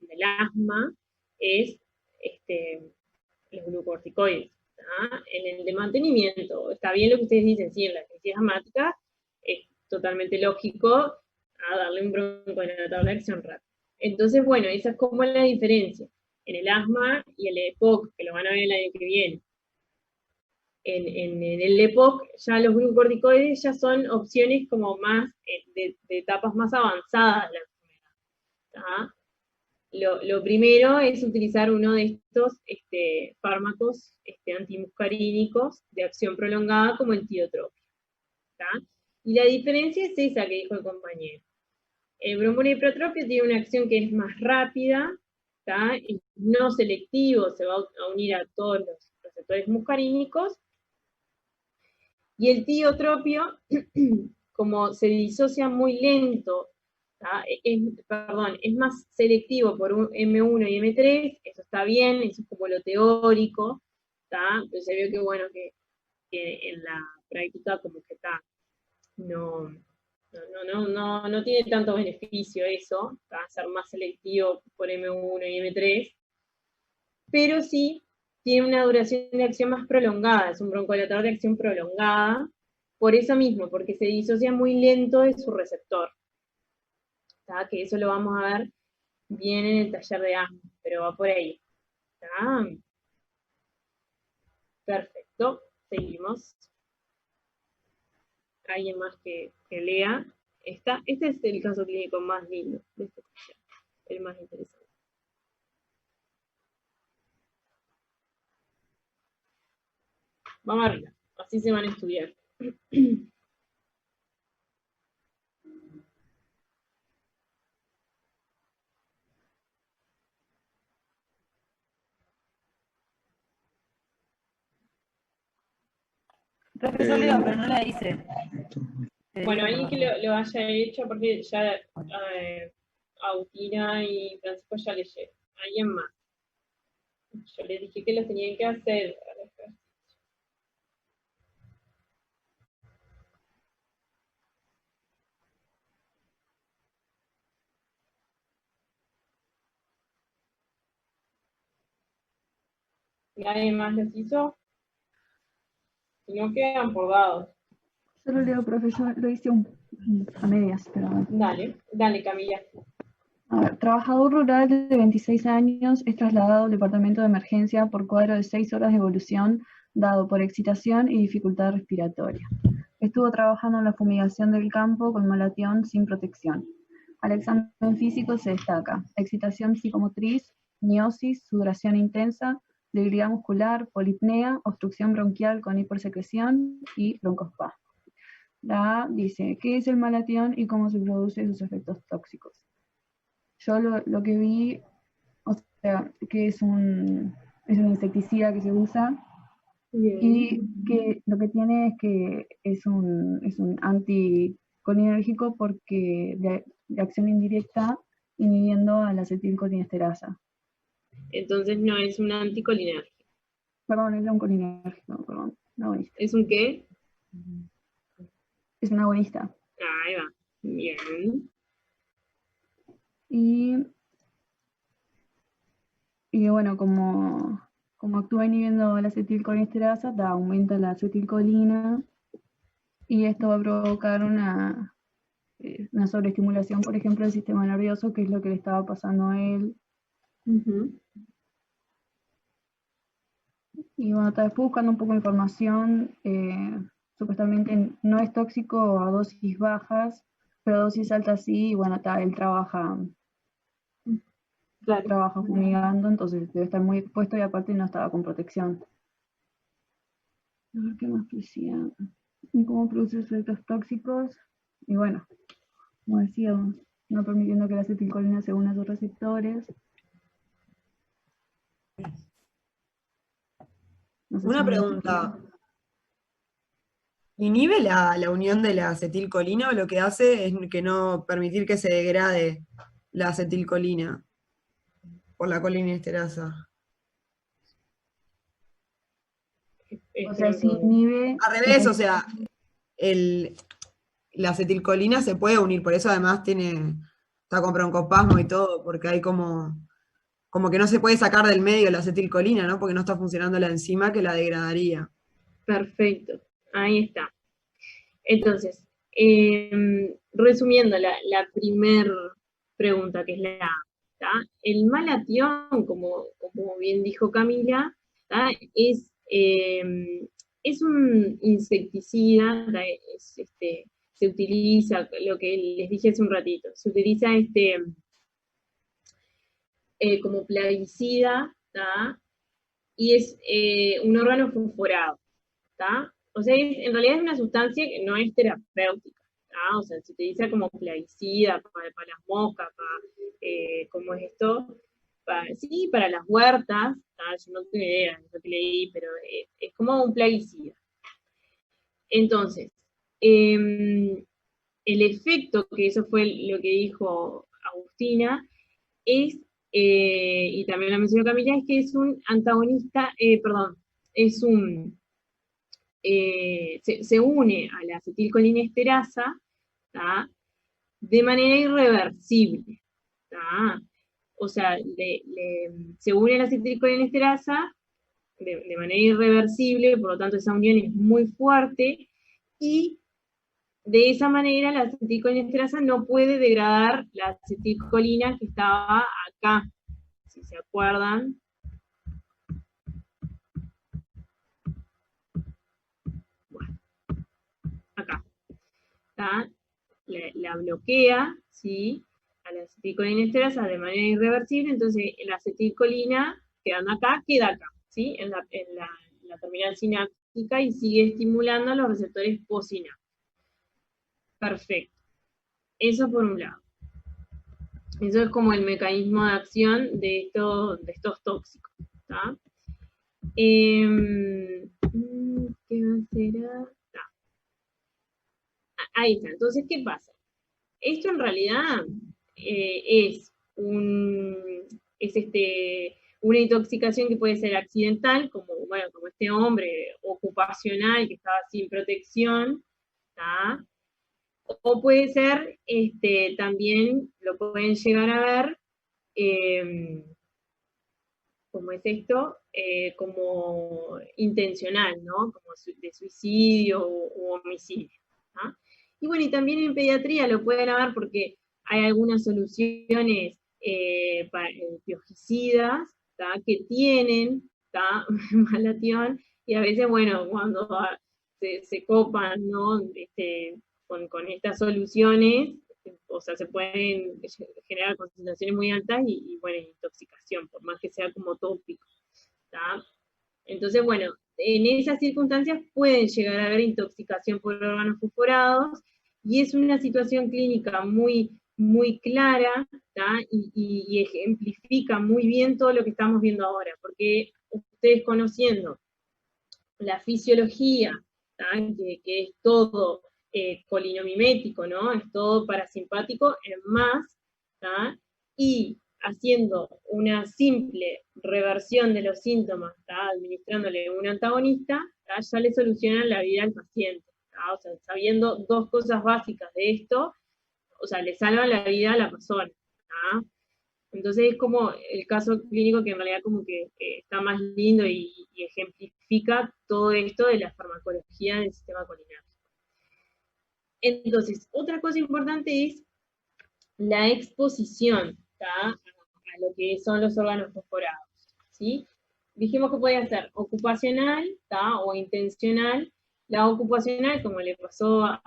del asma es los glucocorticoides. En el de mantenimiento, está bien lo que ustedes dicen, sí, en la crisis asmática es totalmente lógico a darle un broncodilatador de acción rápida. Entonces, bueno, esa es como la diferencia en el asma y el EPOC, que lo van a ver el año que viene. En el EPOC ya los glucocorticoides ya son opciones como más de etapas más avanzadas de la enfermedad. Lo primero es utilizar uno de estos fármacos antimuscarínicos de acción prolongada como el tiotropio. Y la diferencia es esa que dijo el compañero. El bromolepratropio tiene una acción que es más rápida, es no selectivo, se va a unir a todos los receptores muscarínicos, y el tiotropio, como se disocia muy lento, es más selectivo por M1 y M3, eso está bien, eso es como lo teórico, pero se vio que bueno, que en la práctica como que no tiene tanto beneficio eso, ser más selectivo por M1 y M3, pero sí tiene una duración de acción más prolongada, es un broncodilatador de acción prolongada, por eso mismo, porque se disocia muy lento de su receptor. Que eso lo vamos a ver bien en el taller de asma, pero va por ahí. Perfecto, seguimos. ¿Alguien más que lea? Este es el caso clínico más lindo de este taller, el más interesante. Vamos arriba, así se van a estudiar. Profesor Leo, pero no la hice. Bueno, alguien que lo haya hecho, porque ya Agustina y Francisco ya leyeron. ¿Alguien más? Yo les dije que lo tenían que hacer. ¿Nadie más los hizo? Si no, quedan por dados. Solo leo, profe, yo lo hice a medias, pero... Dale, Camila. A ver, trabajador rural de 26 años es trasladado al departamento de emergencia por cuadro de 6 horas de evolución dado por excitación y dificultad respiratoria. Estuvo trabajando en la fumigación del campo con malatión sin protección. Al examen físico se destaca excitación psicomotriz, miosis, sudoración intensa, debilidad muscular, polipnea, obstrucción bronquial con hipersecreción y broncoespasmo. La A dice, ¿qué es el malatión y cómo se producen sus efectos tóxicos? Yo lo que vi, o sea, que es un insecticida que se usa. Bien. Y que lo que tiene es que es un anticolinérgico porque de acción indirecta inhibiendo a la acetilcolinesterasa. Entonces no es un anticolinérgico. Perdón, es un colinérgico, perdón. Un agonista. ¿Es un qué? Es un agonista. Ahí va. Bien. Y bueno, como actúa inhibiendo la acetilcolinesterasa, aumenta la acetilcolina y esto va a provocar una sobreestimulación, por ejemplo, del sistema nervioso, que es lo que le estaba pasando a él. Y bueno, después buscando un poco de información, supuestamente no es tóxico a dosis bajas, pero a dosis altas sí, y bueno, él trabaja fumigando, entonces debe estar muy expuesto y aparte no estaba con protección. A ver qué más decía. Y cómo produce efectos tóxicos. Y bueno, como decía, no permitiendo que la acetilcolina se una a sus receptores. No sé si Una me pregunta. ¿Inhibe la unión de la acetilcolina o lo que hace es que no permitir que se degrade la acetilcolina por la colinesterasa? O sea, si inhibe. Al revés, o sea, la acetilcolina se puede unir, por eso además está con broncoespasmo y todo, porque hay como que no se puede sacar del medio la acetilcolina, ¿no? Porque no está funcionando la enzima que la degradaría. Perfecto, ahí está. Entonces, resumiendo la primer pregunta, que es la A, ¿tá? El malatión, como bien dijo Camila, ¿tá? Es un insecticida, ¿tá? Se utiliza, lo que les dije hace un ratito, se utiliza como plaguicida, ¿tá? Y es un órgano fosforado, ¿tá? O sea, en realidad es una sustancia que no es terapéutica, ¿tá? O sea, se utiliza como plaguicida para las moscas, ¿cómo es esto? Sí, para las huertas, ¿tá? Yo no tengo idea de lo que leí, pero es como un plaguicida. Entonces, el efecto, que eso fue lo que dijo Agustina, es, y también lo mencionó Camila, es que es un antagonista, perdón, es un se une a la acetilcolinesterasa, ¿tá? De manera irreversible, ¿tá? O sea, se une a la acetilcolinesterasa de manera irreversible, por lo tanto esa unión es muy fuerte, y de esa manera la acetilcolinesterasa no puede degradar la acetilcolina que estaba acá, si se acuerdan. Bueno, acá. ¿Tá? La bloquea, ¿sí? A la acetilcolinesterasa de manera irreversible, entonces la acetilcolina, quedando acá, queda acá, ¿sí? En la terminal sináptica y sigue estimulando los receptores postsinápticos. Perfecto. Eso por un lado. Eso es como el mecanismo de acción de estos tóxicos, ¿tá? ¿Qué más será? Ahí está. Entonces, ¿qué pasa? Esto en realidad es una intoxicación que puede ser accidental, como este hombre, ocupacional, que estaba sin protección, ¿tá? O puede ser, también lo pueden llegar a ver, como es esto, como intencional, ¿no? Como de suicidio u homicidio, ¿tá? Y bueno, y también en pediatría lo pueden ver porque hay algunas soluciones biogicidas, ¿tá? Que tienen, ¿tá? Malatión, y a veces, bueno, cuando se copan, ¿no? Con estas soluciones, o sea, se pueden generar concentraciones muy altas y bueno, intoxicación, por más que sea como tópico, ¿tá? Entonces, bueno, en esas circunstancias pueden llegar a haber intoxicación por órganos fosforados, y es una situación clínica muy, muy clara, ¿tá? Y ejemplifica muy bien todo lo que estamos viendo ahora, porque ustedes conociendo la fisiología, ¿tá? Que es todo colinomimético, ¿no? Es todo parasimpático en más, ¿tá? Y haciendo una simple reversión de los síntomas, ¿tá? Administrándole un antagonista, ¿tá? Ya le solucionan la vida al paciente, ¿tá? O sea, sabiendo dos cosas básicas de esto, o sea, le salvan la vida a la persona, ¿tá? Entonces es como el caso clínico que en realidad como que está más lindo y ejemplifica todo esto de la farmacología del sistema colinárgico. Entonces, otra cosa importante es la exposición, ¿tá? A lo que son los órganos fosforados, ¿sí? Dijimos que podía ser ocupacional, ¿tá? O intencional. La ocupacional, como le pasó al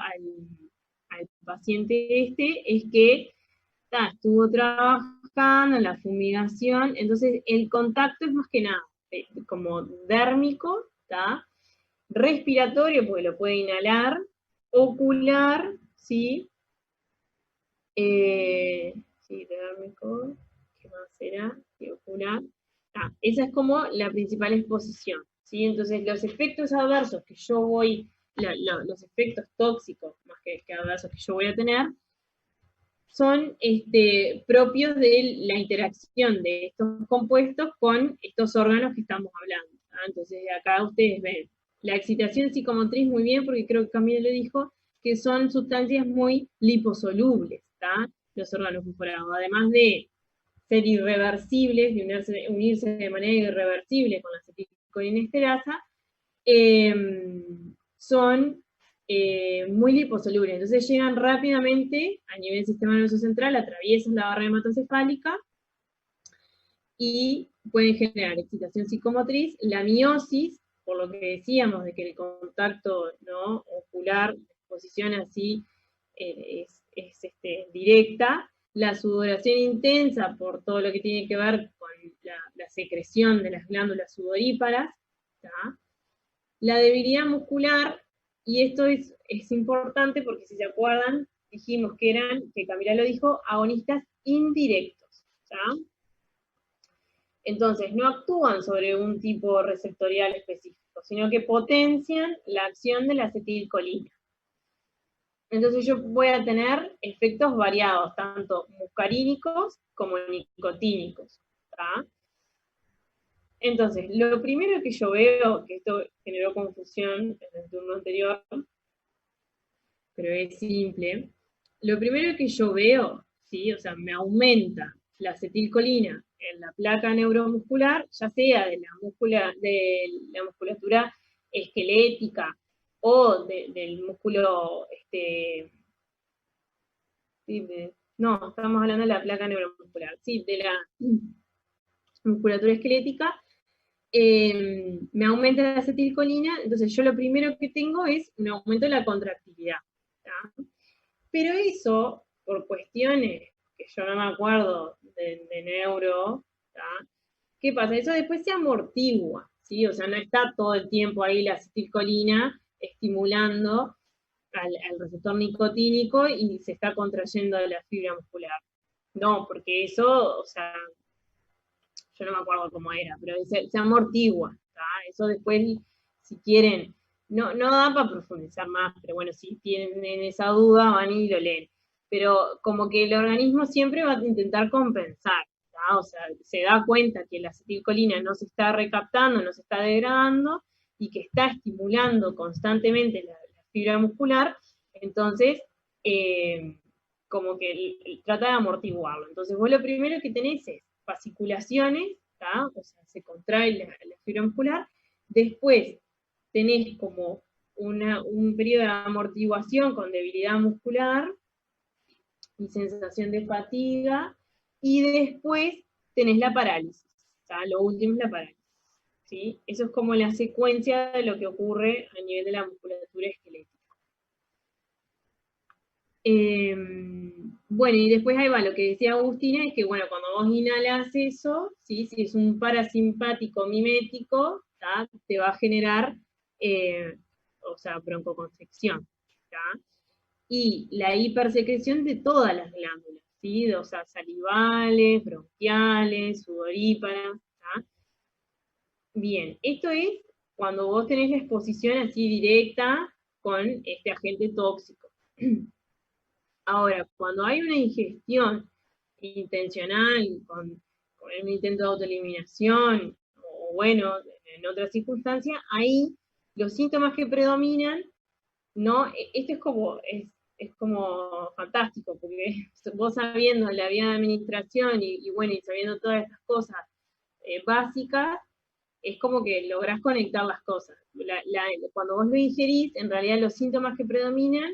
paciente es que estuvo trabajando en la fumigación, entonces el contacto es más que nada como dérmico, ¿tá? Respiratorio, porque lo puede inhalar, ocular, ¿sí? Sí, dérmico, ¿qué más será? Sí, ocular. Esa es como la principal exposición, ¿sí? Entonces, los efectos adversos que yo voy, los efectos tóxicos, más que adversos que yo voy a tener, son propios de la interacción de estos compuestos con estos órganos que estamos hablando. Entonces, acá ustedes ven la excitación psicomotriz muy bien, porque creo que Camila lo dijo, que son sustancias muy liposolubles, los órganos fosforados, además de ser irreversibles, de unirse de manera irreversible con la acetilcolinesterasa, son muy liposolubles. Entonces llegan rápidamente a nivel del sistema nervioso central, atraviesan la barrera hematocefálica y pueden generar excitación psicomotriz, la miosis, por lo que decíamos de que el contacto, ¿no?, ocular, exposición así, es directa, la sudoración intensa por todo lo que tiene que ver con la secreción de las glándulas sudoríparas, la debilidad muscular, y esto es importante porque si se acuerdan, dijimos que eran, que Camila lo dijo, agonistas indirectos, Entonces, no actúan sobre un tipo receptorial específico, sino que potencian la acción de la acetilcolina. Entonces yo voy a tener efectos variados, tanto muscarínicos como nicotínicos. Entonces, lo primero que yo veo, que esto generó confusión en el turno anterior, pero es simple, lo primero que yo veo, ¿sí?, o sea, me aumenta la acetilcolina en la placa neuromuscular, ya sea de la musculatura esquelética o del músculo, no, estamos hablando de la placa neuromuscular, sí, de la musculatura esquelética, me aumenta la acetilcolina, entonces yo lo primero que tengo es un aumento de la contractilidad. Pero eso, por cuestiones que yo no me acuerdo de neuro, ¿qué pasa? Eso después se amortigua, ¿sí? O sea, no está todo el tiempo ahí la acetilcolina estimulando al receptor nicotínico y se está contrayendo la fibra muscular. No, porque eso, o sea, yo no me acuerdo cómo era, pero se amortigua, eso después, si quieren, no da para profundizar más, pero bueno, si tienen esa duda, van y lo leen. Pero como que el organismo siempre va a intentar compensar, o sea, se da cuenta que la acetilcolina no se está recaptando, no se está degradando, y que está estimulando constantemente la fibra muscular, entonces, como que trata de amortiguarlo. Entonces vos lo primero que tenés es fasciculaciones, o sea, se contrae la fibra muscular, después tenés como un periodo de amortiguación con debilidad muscular y sensación de fatiga, y después tenés la parálisis, lo último es la parálisis, ¿sí? Eso es como la secuencia de lo que ocurre a nivel de la musculatura esquelética. Bueno, y después ahí va, lo que decía Agustina es que, bueno, cuando vos inhalas eso, ¿sí?, si es un parasimpático mimético, te va a generar, o sea, broncoconstricción, y la hipersecreción de todas las glándulas, ¿sí?, o sea, salivales, bronquiales, sudoríparas, Bien, esto es cuando vos tenés la exposición así directa con este agente tóxico. Ahora, cuando hay una ingestión intencional, con un intento de autoeliminación, o bueno, en otras circunstancias, ahí los síntomas que predominan, ¿no? Esto es como fantástico, porque vos sabiendo la vía de administración y bueno, y sabiendo todas estas cosas básicas, es como que lográs conectar las cosas. Cuando vos lo ingerís, en realidad los síntomas que predominan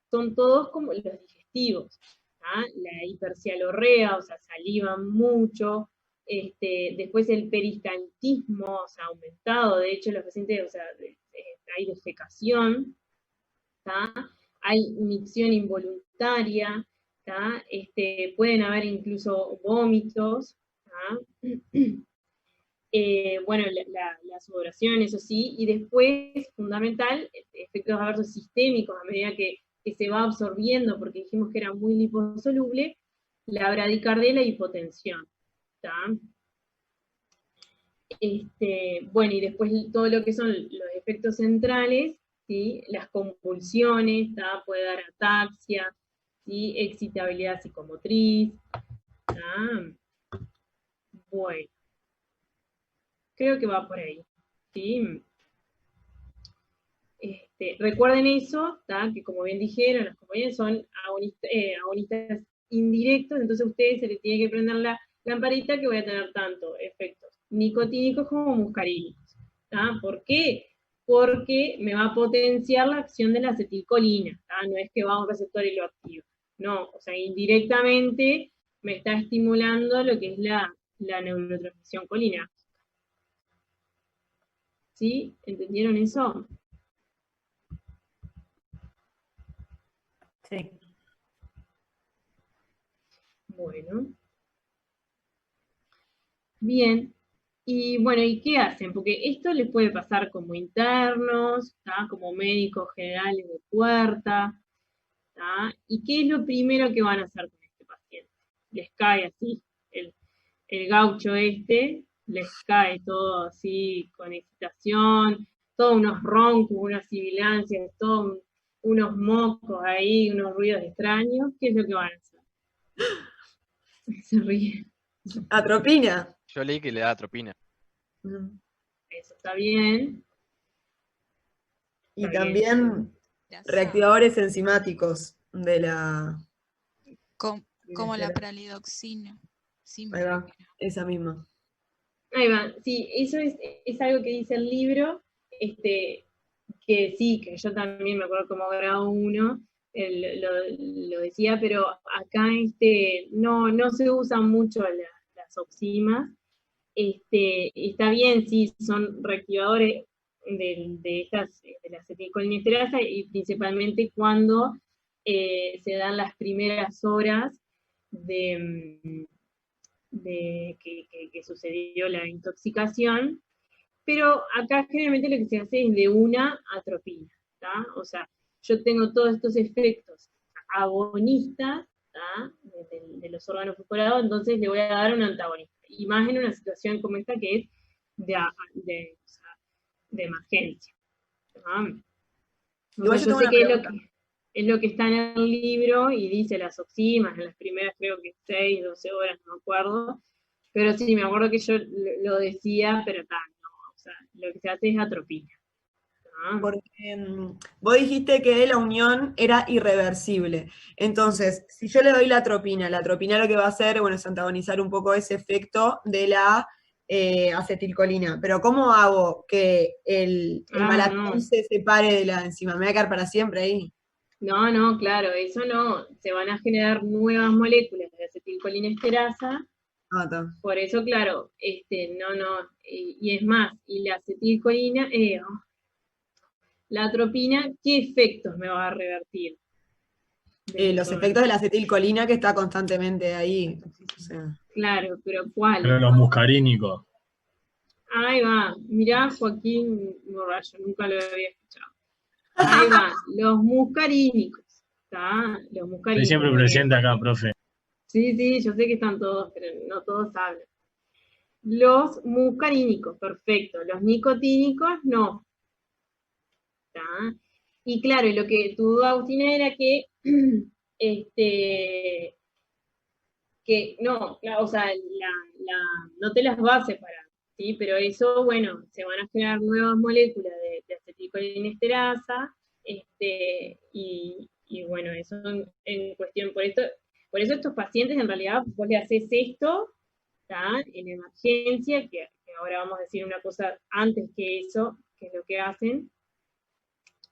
son todos como los digestivos, la hipercialorrea, o sea, salivan mucho, después el peristaltismo, o sea, aumentado, de hecho los pacientes, o sea, hay defecación, hay micción involuntaria, pueden haber incluso vómitos, bueno, la sudoración, eso sí, y después, fundamental, efectos adversos sistémicos a medida que se va absorbiendo, porque dijimos que era muy liposoluble, la bradicardia y la hipotensión. Bueno, y después todo lo que son los efectos centrales, ¿sí? Las convulsiones, ¿tá? Puede dar ataxia, ¿sí? Excitabilidad psicomotriz. ¿Tá? Bueno, creo que va por ahí. ¿Sí? Recuerden eso, ¿tá? Que como bien dijeron, los compañeros son agonistas indirectos, entonces a ustedes se les tiene que prender la lamparita que voy a tener tanto efectos nicotínicos como muscarínicos. ¿Tá? ¿Por qué? Porque me va a potenciar la acción de la acetilcolina, ¿tá? No es que va a un receptor y lo activa. No, o sea, indirectamente me está estimulando lo que es la neurotransmisión colina. ¿Sí? ¿Entendieron eso? Sí. Bueno. Bien. Y bueno, ¿y qué hacen? Porque esto les puede pasar como internos, ¿tá? Como médicos generales de puerta, ¿tá? ¿Y qué es lo primero que van a hacer con este paciente? Les cae así, el gaucho les cae todo así con excitación, todos unos roncos, unas sibilancias, todos unos mocos ahí, unos ruidos extraños. ¿Qué es lo que van a hacer? Se ríen. Atropina. Yo leí que le da atropina. Eso está bien. Y Está bien. también reactivadores enzimáticos de la... Como la pralidoxina. Ahí va, esa misma. Ahí va, sí, eso es algo que dice el libro, que sí, que yo también me acuerdo como grado 1, lo decía, pero acá no se usan mucho las oximas. Está bien, sí, son reactivadores de la acetilcolinesterasa, y principalmente cuando se dan las primeras horas de que sucedió la intoxicación, pero acá generalmente lo que se hace es de una atropina, ¿tá? O sea, yo tengo todos estos efectos agonistas, ¿tá? De los órganos fosforados, entonces le voy a dar un antagonista, y más en una situación como esta que es de emergencia. ¿Tá? Igual yo Yo tengo sé una que pregunta. es lo que está en el libro, y dice las oximas, en las primeras creo que 6, 12 horas, no me acuerdo, pero sí, me acuerdo que yo lo decía, pero no, o sea, lo que se hace es atropina. ¿Ah? Porque vos dijiste que la unión era irreversible. Entonces, si yo le doy la atropina lo que va a hacer, bueno, es antagonizar un poco ese efecto de la acetilcolina. Pero ¿cómo hago que el malactón se separe de la enzima? ¿Me va a quedar para siempre ahí? No, claro, eso no. Se van a generar nuevas moléculas de acetilcolinesterasa. Por eso, claro, y es más, y la acetilcolina, la atropina, ¿qué efectos me va a revertir? Los efectos de la acetilcolina que está constantemente ahí. O sea. Claro, pero ¿cuál? Pero los muscarínicos. Ahí va, mirá Joaquín Morrayo, nunca lo había escuchado. Ahí va, los muscarínicos, ¿está? Los muscarínicos. Estoy siempre presente acá, profe. Sí, yo sé que están todos, pero no todos hablan. Los muscarínicos, perfecto. Los nicotínicos, no. ¿Está? Y claro, lo que tu duda, Agustina, era que, no, claro, o sea, no te las va a separar, ¿sí? Pero eso, bueno, se van a generar nuevas moléculas de acetilcolinesterasa, y bueno, eso en cuestión, por eso estos pacientes, en realidad, vos le haces esto, ¿tá? En emergencia, que ahora vamos a decir una cosa antes que eso, que es lo que hacen,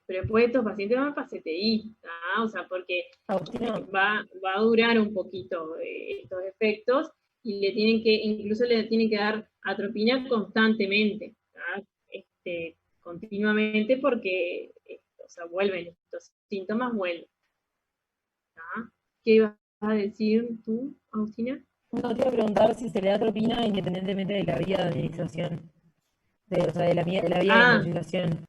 pero después estos pacientes van para CTI, ¿tá? O sea, porque va a durar un poquito estos efectos, y incluso le tienen que dar atropina constantemente, ¿tá? Continuamente, porque o sea, vuelven, estos síntomas vuelven. ¿Tá? ¿Qué ibas a decir tú, Agustina? No, te iba a preguntar si se le da atropina independientemente de la vía de administración, o sea, de la vía de intoxicación.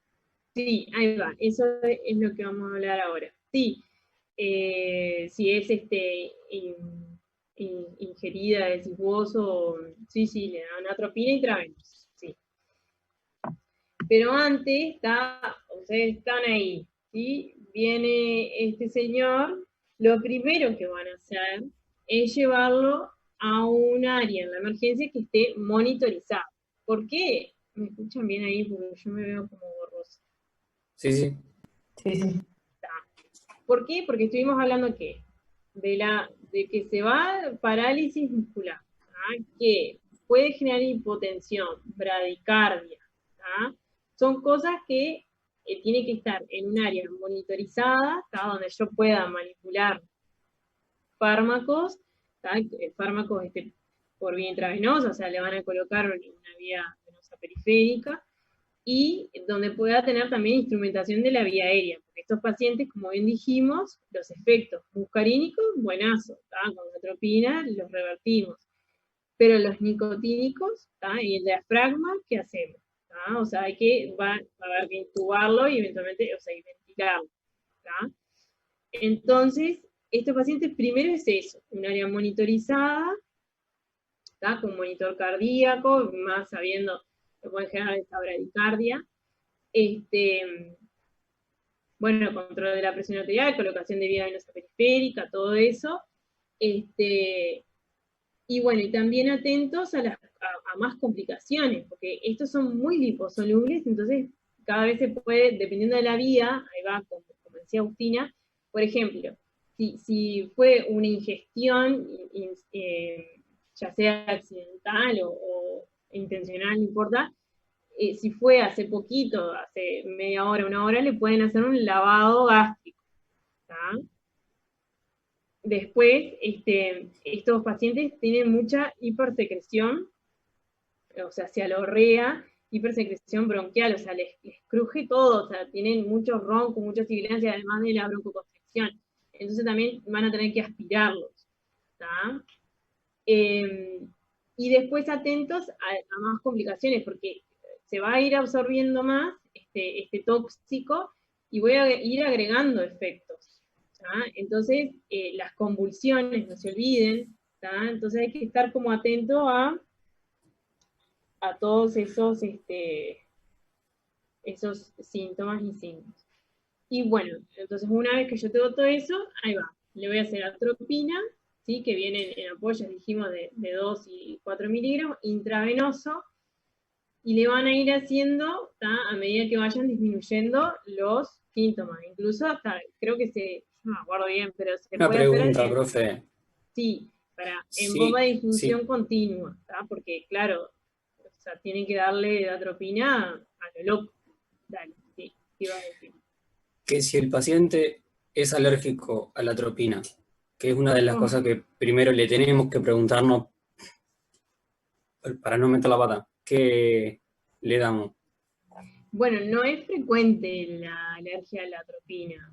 Sí, ahí va, eso es lo que vamos a hablar ahora. Sí, si es ingerida, decís vos, sí, le dan atropina intravenosa, sí. Pero antes, ustedes están ahí, ¿sí? Viene este señor, lo primero que van a hacer es llevarlo a un área en la emergencia que esté monitorizada. ¿Por qué? ¿Me escuchan bien ahí? Porque yo me veo como borrosa. Sí, sí. ¿Por qué? Porque estuvimos hablando ¿qué? De que se va parálisis muscular, que puede generar hipotensión, bradicardia. Son cosas que tiene que estar en un área monitorizada, donde yo pueda manipular fármacos, fármacos por vía intravenosa, o sea, le van a colocar una vía venosa periférica, y donde pueda tener también instrumentación de la vía aérea, porque estos pacientes, como bien dijimos, los efectos muscarínicos, buenazo, con la atropina los revertimos, pero los nicotínicos, y el diafragma, ¿qué hacemos? O sea, va a haber que intubarlo y eventualmente, o sea, y ventilarlo. Entonces, estos pacientes primero es eso, un área monitorizada, con monitor cardíaco, más sabiendo que pueden generar esta bradicardia. Bueno, control de la presión arterial, colocación de vía venosa periférica, todo eso. Y bueno, y también atentos a más complicaciones, porque estos son muy liposolubles, entonces cada vez se puede, dependiendo de la vía, ahí va, como decía Agustina, por ejemplo, si fue una ingestión, ya sea accidental o intencional, no importa, si fue hace poquito, hace media hora, una hora, le pueden hacer un lavado gástrico. Después, estos pacientes tienen mucha hipersecreción, o sea, cialorrea, hipersecreción bronquial, o sea, les cruje todo, o sea, tienen muchos roncos, mucha sibilancia, además de la broncoconstricción. Entonces también van a tener que aspirarlos. Y después atentos a más complicaciones, porque se va a ir absorbiendo más este tóxico y voy a ir agregando efectos. Entonces, las convulsiones, no se olviden, entonces hay que estar como atento a todos esos síntomas y signos. Y bueno, entonces una vez que yo tengo todo eso, ahí va, le voy a hacer atropina, ¿sí? Que viene en apoyos, dijimos, de 2 y 4 miligramos, intravenoso, y le van a ir haciendo, a medida que vayan disminuyendo los síntomas, incluso hasta, creo que no me acuerdo bien, pero se Una puede pregunta, hacer, profe. sí, en Sí, bomba de infusión sí. continua, porque claro, o sea, tienen que darle atropina a lo loco. Dale, sí, ¿qué iba a decir? Que si el paciente es alérgico a la atropina, que es una de las cosas que primero le tenemos que preguntarnos para no meter la pata, ¿qué le damos? Bueno, no es frecuente la alergia a la atropina.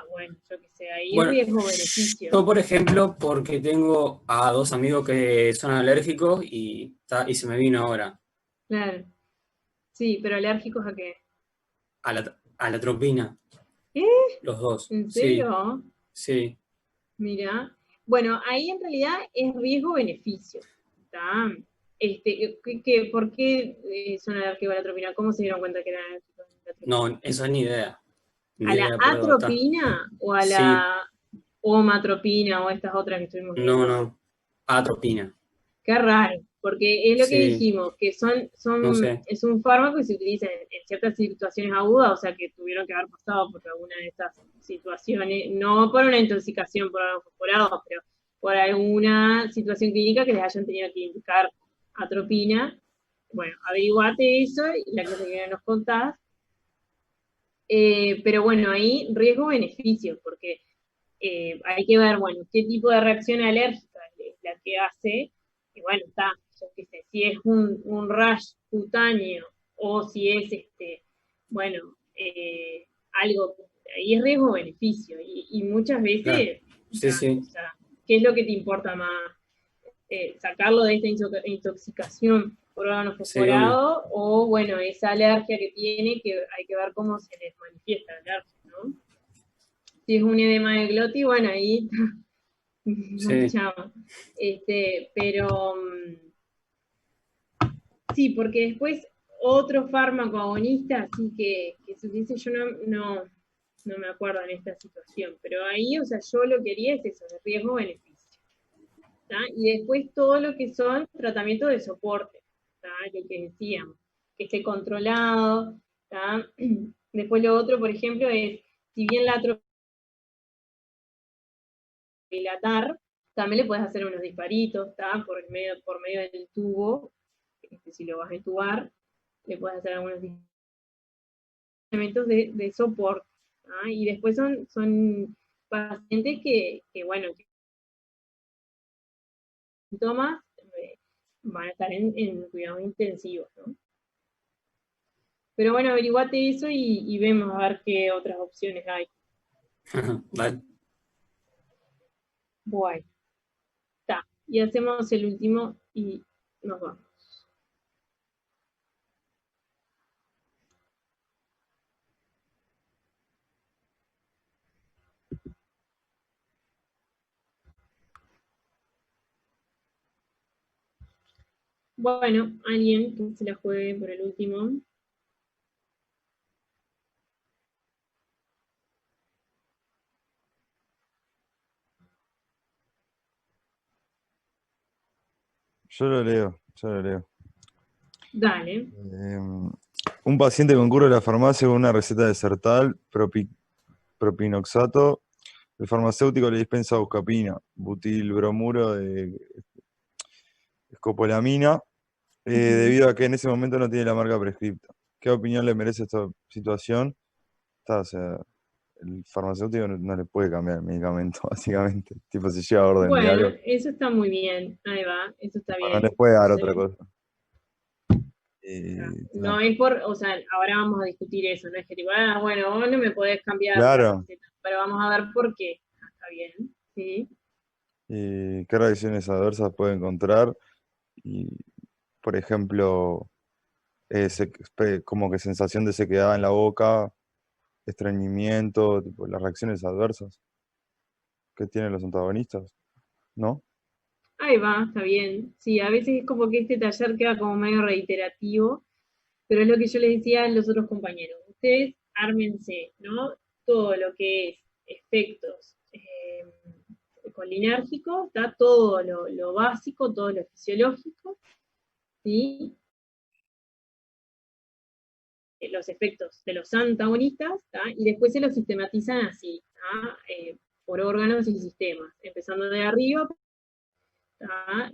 Bueno, yo qué sé, ahí Bueno, riesgo-beneficio. yo, por ejemplo, porque tengo a 2 amigos que son alérgicos y se me vino ahora. Claro. Sí, pero alérgicos ¿a qué? A la atropina. Los dos. ¿En serio? Sí. Mira. Bueno, ahí en realidad es riesgo-beneficio. ¿Por qué son alérgicos a la atropina? ¿Cómo se dieron cuenta que eran alérgicos a la atropina? No, eso ni idea. ¿A la atropina o a la omatropina o estas otras que estuvimos viendo? No, atropina. Qué raro, porque es lo que dijimos, que No sé. es un fármaco que se utiliza en ciertas situaciones agudas, o sea que tuvieron que haber pasado por alguna de estas situaciones, no por una intoxicación por algo fosforado, pero por alguna situación clínica que les hayan tenido que indicar atropina. Bueno, averiguate eso y la clase que nos contás. Pero bueno, ahí riesgo-beneficio, porque hay que ver, bueno, qué tipo de reacción alérgica es la que hace, y bueno, yo qué sé, si es un rash cutáneo, o si es, algo, ahí es riesgo-beneficio, y muchas veces, Sí. O sea, ¿qué es lo que te importa más? Sacarlo de esta intoxicación por órgano fosforado, o bueno, esa alergia que tiene, que hay que ver cómo se les manifiesta la alergia, ¿no? Si es un edema de glotis, bueno, ahí chao. Pero Sí, porque después otro fármaco agonista, así que se dice, yo no me acuerdo en esta situación, pero ahí, o sea, yo lo que haría es eso, de riesgo-beneficio. Y después todo lo que son tratamientos de soporte, lo que decíamos, que esté controlado. Después lo otro, por ejemplo, es, si bien la dilatar, también le puedes hacer unos disparitos, por medio del tubo, si lo vas a entubar, le puedes hacer algunos elementos de soporte. Y después son pacientes que bueno, que síntomas van a estar en cuidados intensivos, ¿no? Pero bueno, averiguate eso y vemos a ver qué otras opciones hay. Vale. Bueno, está. Y hacemos el último y nos vamos. Bueno, alguien que se la juegue por el último. Yo lo leo, yo lo leo. Dale. Un paciente concurre a la farmacia con una receta de Sertal, propinoxato. El farmacéutico le dispensa buscapina, butilbromuro de escopolamina, debido a que en ese momento no tiene la marca prescripta. ¿Qué opinión le merece esta situación? O sea, el farmacéutico no le puede cambiar el medicamento, básicamente. Tipo, si llega a orden Bueno, diario, eso está muy bien. Ahí va, eso está no bien. le puede dar Sí. otra cosa. No es por, o sea, ahora vamos a discutir eso, no es que tipo, bueno, vos no me podés cambiar la Claro. receta, pero vamos a ver por qué. Está bien, sí. ¿Qué reacciones adversas puede encontrar? Y, por ejemplo, como que sensación de sequedad en la boca, estreñimiento, tipo, las reacciones adversas que tienen los antagonistas, ¿no? Ahí va, está bien. Sí, a veces es como que este taller queda como medio reiterativo, pero es lo que yo les decía a los otros compañeros. Ustedes ármense, ¿no? Todo lo que es efectos colinérgicos, está todo lo básico, todo lo fisiológico, ¿sí? Los efectos de los antagonistas, y después se los sistematizan así, por órganos y sistemas, empezando de arriba,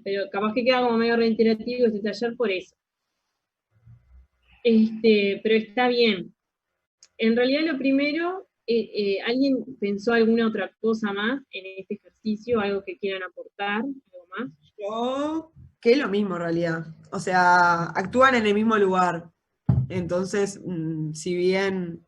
pero capaz que queda como medio reiterativo este taller por eso. Pero está bien. En realidad lo primero, ¿alguien pensó alguna otra cosa más en este ejercicio? ¿Algo que quieran aportar? ¿Algo más? Yo, que es lo mismo en realidad. O sea, actúan en el mismo lugar. Entonces, si bien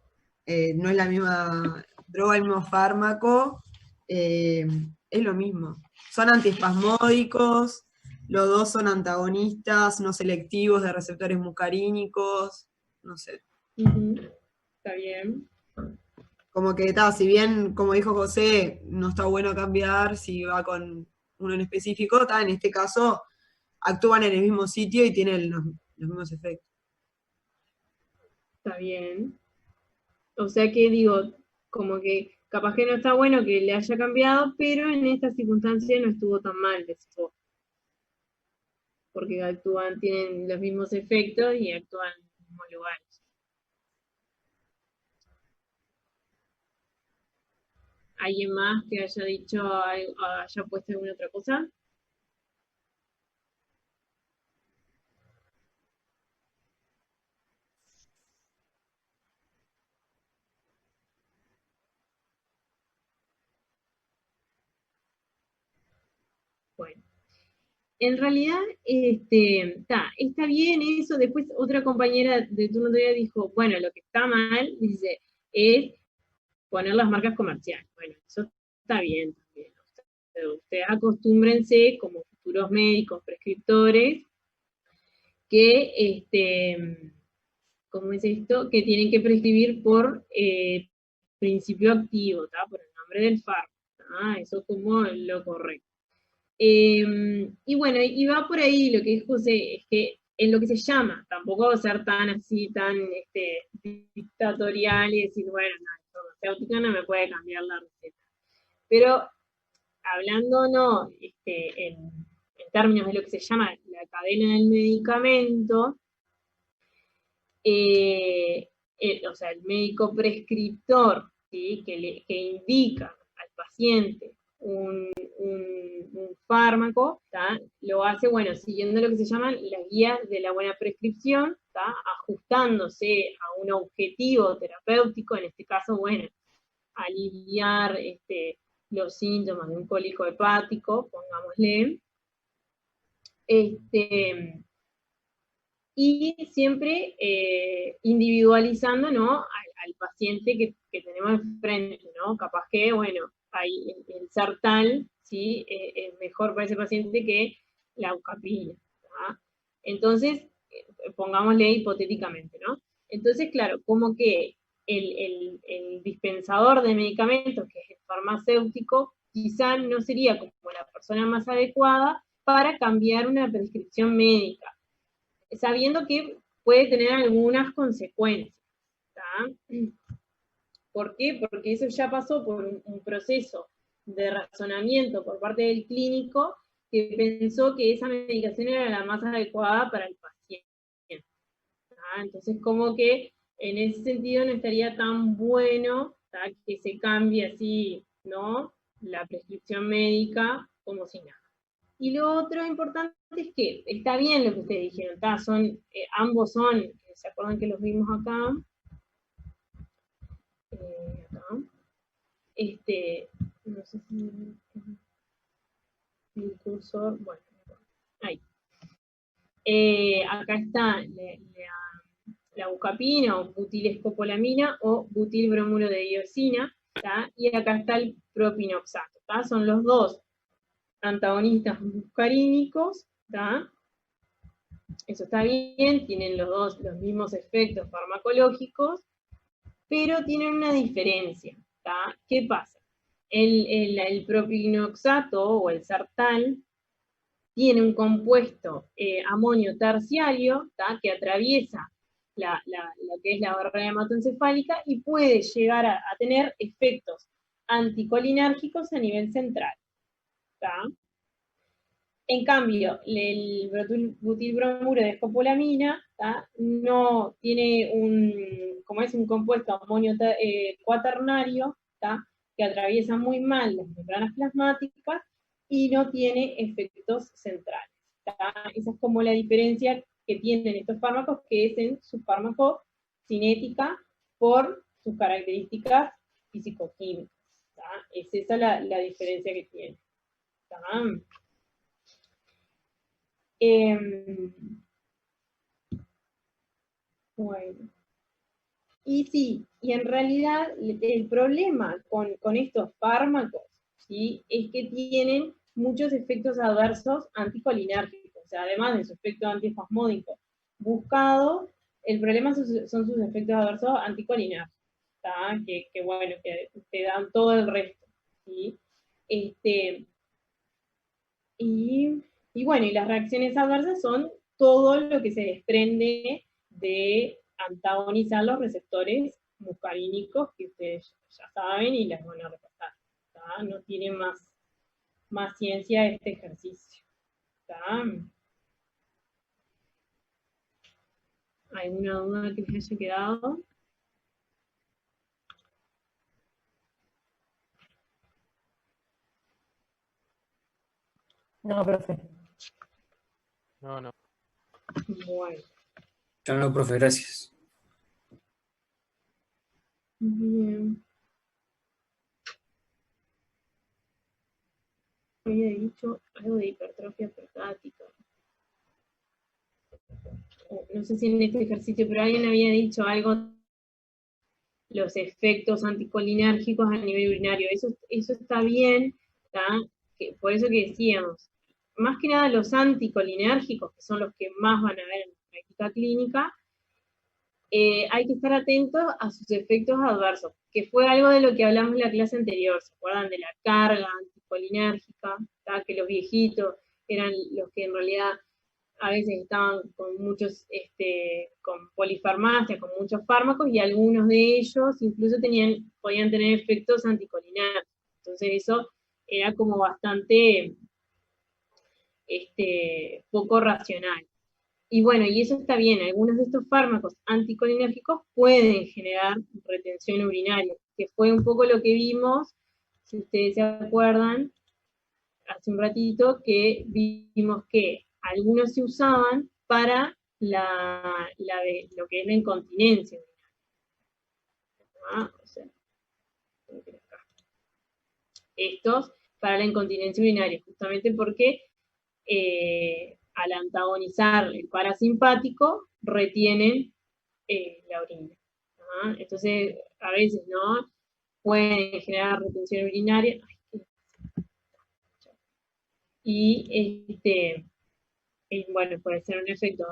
no es la misma droga, el mismo fármaco, es lo mismo. Son antiespasmódicos, los dos son antagonistas no selectivos de receptores muscarínicos, no sé. Está bien. Como que está, si bien, como dijo José, no está bueno cambiar si va con uno en específico, está, en este caso actúan en el mismo sitio y tienen los mismos efectos. Está bien. O sea que digo, como que capaz que no está bueno que le haya cambiado, pero en esta circunstancia no estuvo tan mal, decís vos. Porque actúan, tienen los mismos efectos y actúan en los mismos lugares. ¿Alguien más que haya dicho, haya puesto alguna otra cosa? Bueno. En realidad, está bien eso. Después otra compañera de turno de día dijo, bueno, lo que está mal, dice, es poner las marcas comerciales. Bueno, eso está bien también. Ustedes acostúmbrense como futuros médicos, prescriptores, que, ¿cómo es esto? Que tienen que prescribir por principio activo, por el nombre del fármaco. Eso es como lo correcto. Y bueno, y va por ahí lo que dijo José, es que en lo que se llama, tampoco ser tan así, tan dictatorial y decir, bueno, no, la farmacéutica no me puede cambiar la receta. Pero hablando no, en términos de lo que se llama la cadena del medicamento, o sea, el médico prescriptor, ¿sí? que indica al paciente un fármaco, ¿tá? Lo hace, bueno, siguiendo lo que se llaman las guías de la buena prescripción, ¿tá? Ajustándose a un objetivo terapéutico, en este caso, bueno, aliviar los síntomas de un cólico hepático, pongámosle, y siempre individualizando, ¿no? al paciente que tenemos enfrente, ¿no? Capaz que, bueno, hay el Sartal, ¿sí? Es mejor para ese paciente que la Eucapina, ¿tá? Entonces, pongámosle hipotéticamente, ¿no? Entonces, claro, como que el dispensador de medicamentos, que es el farmacéutico, quizá no sería como la persona más adecuada para cambiar una prescripción médica, sabiendo que puede tener algunas consecuencias, ¿tá? ¿Por qué? Porque eso ya pasó por un proceso de razonamiento por parte del clínico que pensó que esa medicación era la más adecuada para el paciente, ¿tá? Entonces, como que en ese sentido no estaría tan bueno, ¿tá? Que se cambie así, ¿no? La prescripción médica como si nada. Y lo otro importante es que está bien lo que ustedes dijeron, ¿tá? Ambos son, ¿se acuerdan que los vimos acá? No sé si el cursor, bueno, ahí. Acá está la Eucapina o butilescopolamina o butilbromuro de diosina, ¿tá? Y acá está el propinoxato, ¿tá? Son los dos antagonistas muscarínicos, ¿tá? Eso está bien, tienen los dos los mismos efectos farmacológicos, pero tienen una diferencia, ¿tá? ¿Qué pasa? El propinoxato o el Sartal tiene un compuesto amonio terciario, ¿tá? Que atraviesa lo que es la barrera hematoencefálica y puede llegar a tener efectos anticolinérgicos a nivel central, ¿tá? En cambio, el butilbromuro de escopolamina, ¿tá? No tiene como es un compuesto amonio cuaternario, ¿tá? Que atraviesa muy mal las membranas plasmáticas y no tiene efectos centrales, ¿tá? Esa es como la diferencia que tienen estos fármacos, que es en su farmacocinética por sus características fisicoquímicas, ¿tá? Es esa la diferencia que tiene, ¿tá? Bueno. Y sí, y en realidad el problema con estos fármacos, ¿sí? Es que tienen muchos efectos adversos anticolinérgicos, o sea, además de su efecto antiespasmódico buscado, el problema son sus efectos adversos anticolinérgicos, ¿tá? Que bueno, que te dan todo el resto, ¿sí? Y bueno, y las reacciones adversas son todo lo que se desprende de antagonizar los receptores muscarínicos, que ustedes ya saben y las van a repasar, ¿tá? No tiene más ciencia este ejercicio, ¿tá? ¿Alguna duda que les haya quedado? No, profe. No. Bueno. Ya no, profe, gracias. Bien. Había dicho algo de hipertrofia prostática. No sé si en este ejercicio, pero alguien había dicho algo, los efectos anticolinérgicos a nivel urinario. Eso está bien, ¿tá? Por eso que decíamos, más que nada los anticolinérgicos, que son los que más van a ver en la práctica clínica, hay que estar atentos a sus efectos adversos, que fue algo de lo que hablamos en la clase anterior, ¿se acuerdan de la carga anticolinérgica? ¿Tá? Que los viejitos eran los que en realidad a veces estaban con muchos, con polifarmacia, con muchos fármacos, y algunos de ellos incluso podían tener efectos anticolinarios. Entonces eso era como bastante poco racional. Y bueno, y eso está bien, algunos de estos fármacos anticolinérgicos pueden generar retención urinaria, que fue un poco lo que vimos, si ustedes se acuerdan, hace un ratito, que vimos que algunos se usaban para lo que es la incontinencia urinaria. O sea, estos para la incontinencia urinaria, justamente porque al antagonizar el parasimpático, retienen la orina. Entonces, a veces, ¿no? Pueden generar retención urinaria. Y bueno, puede ser un efecto.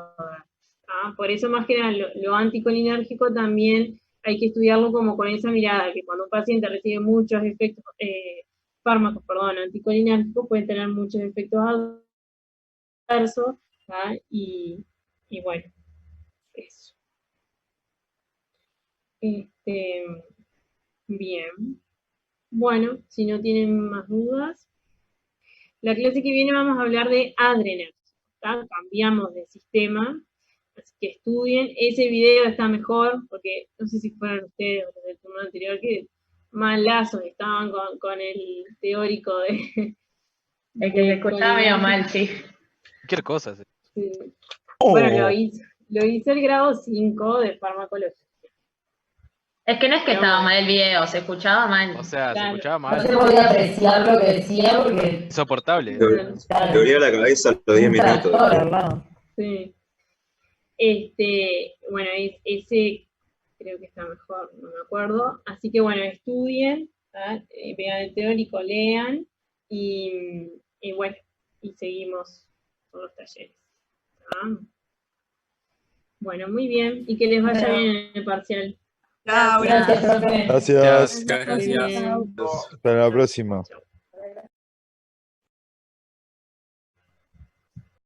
Por eso, más que nada, lo anticolinérgico también hay que estudiarlo como con esa mirada, que cuando un paciente recibe muchos efectos, fármacos, anticolinérgicos, pueden tener muchos efectos adversos, y bueno, eso. Bien. Bueno, si no tienen más dudas, la clase que viene vamos a hablar de adreners. Cambiamos de sistema, así que estudien. Ese video está mejor, porque no sé si fueron ustedes o los del turno anterior, que malazos estaban con el teórico de... El que se escuchaba medio mal, sí. Cualquier cosa. Sí. Bueno, lo hizo el grado 5 de farmacología. Es que no es que estaba mal el video, se escuchaba mal. O sea, se escuchaba mal. No se podía apreciar lo que decía porque... Insoportable. Le dolía la cabeza a los 10 minutos. Sí. Bueno, ese creo que está mejor, no me acuerdo. Así que bueno, estudien, vean el teórico, lean, y bueno, y seguimos con los talleres. Bueno, muy bien, y que les vaya bien en el parcial. Chao, gracias. Gracias. Gracias. Hasta la próxima.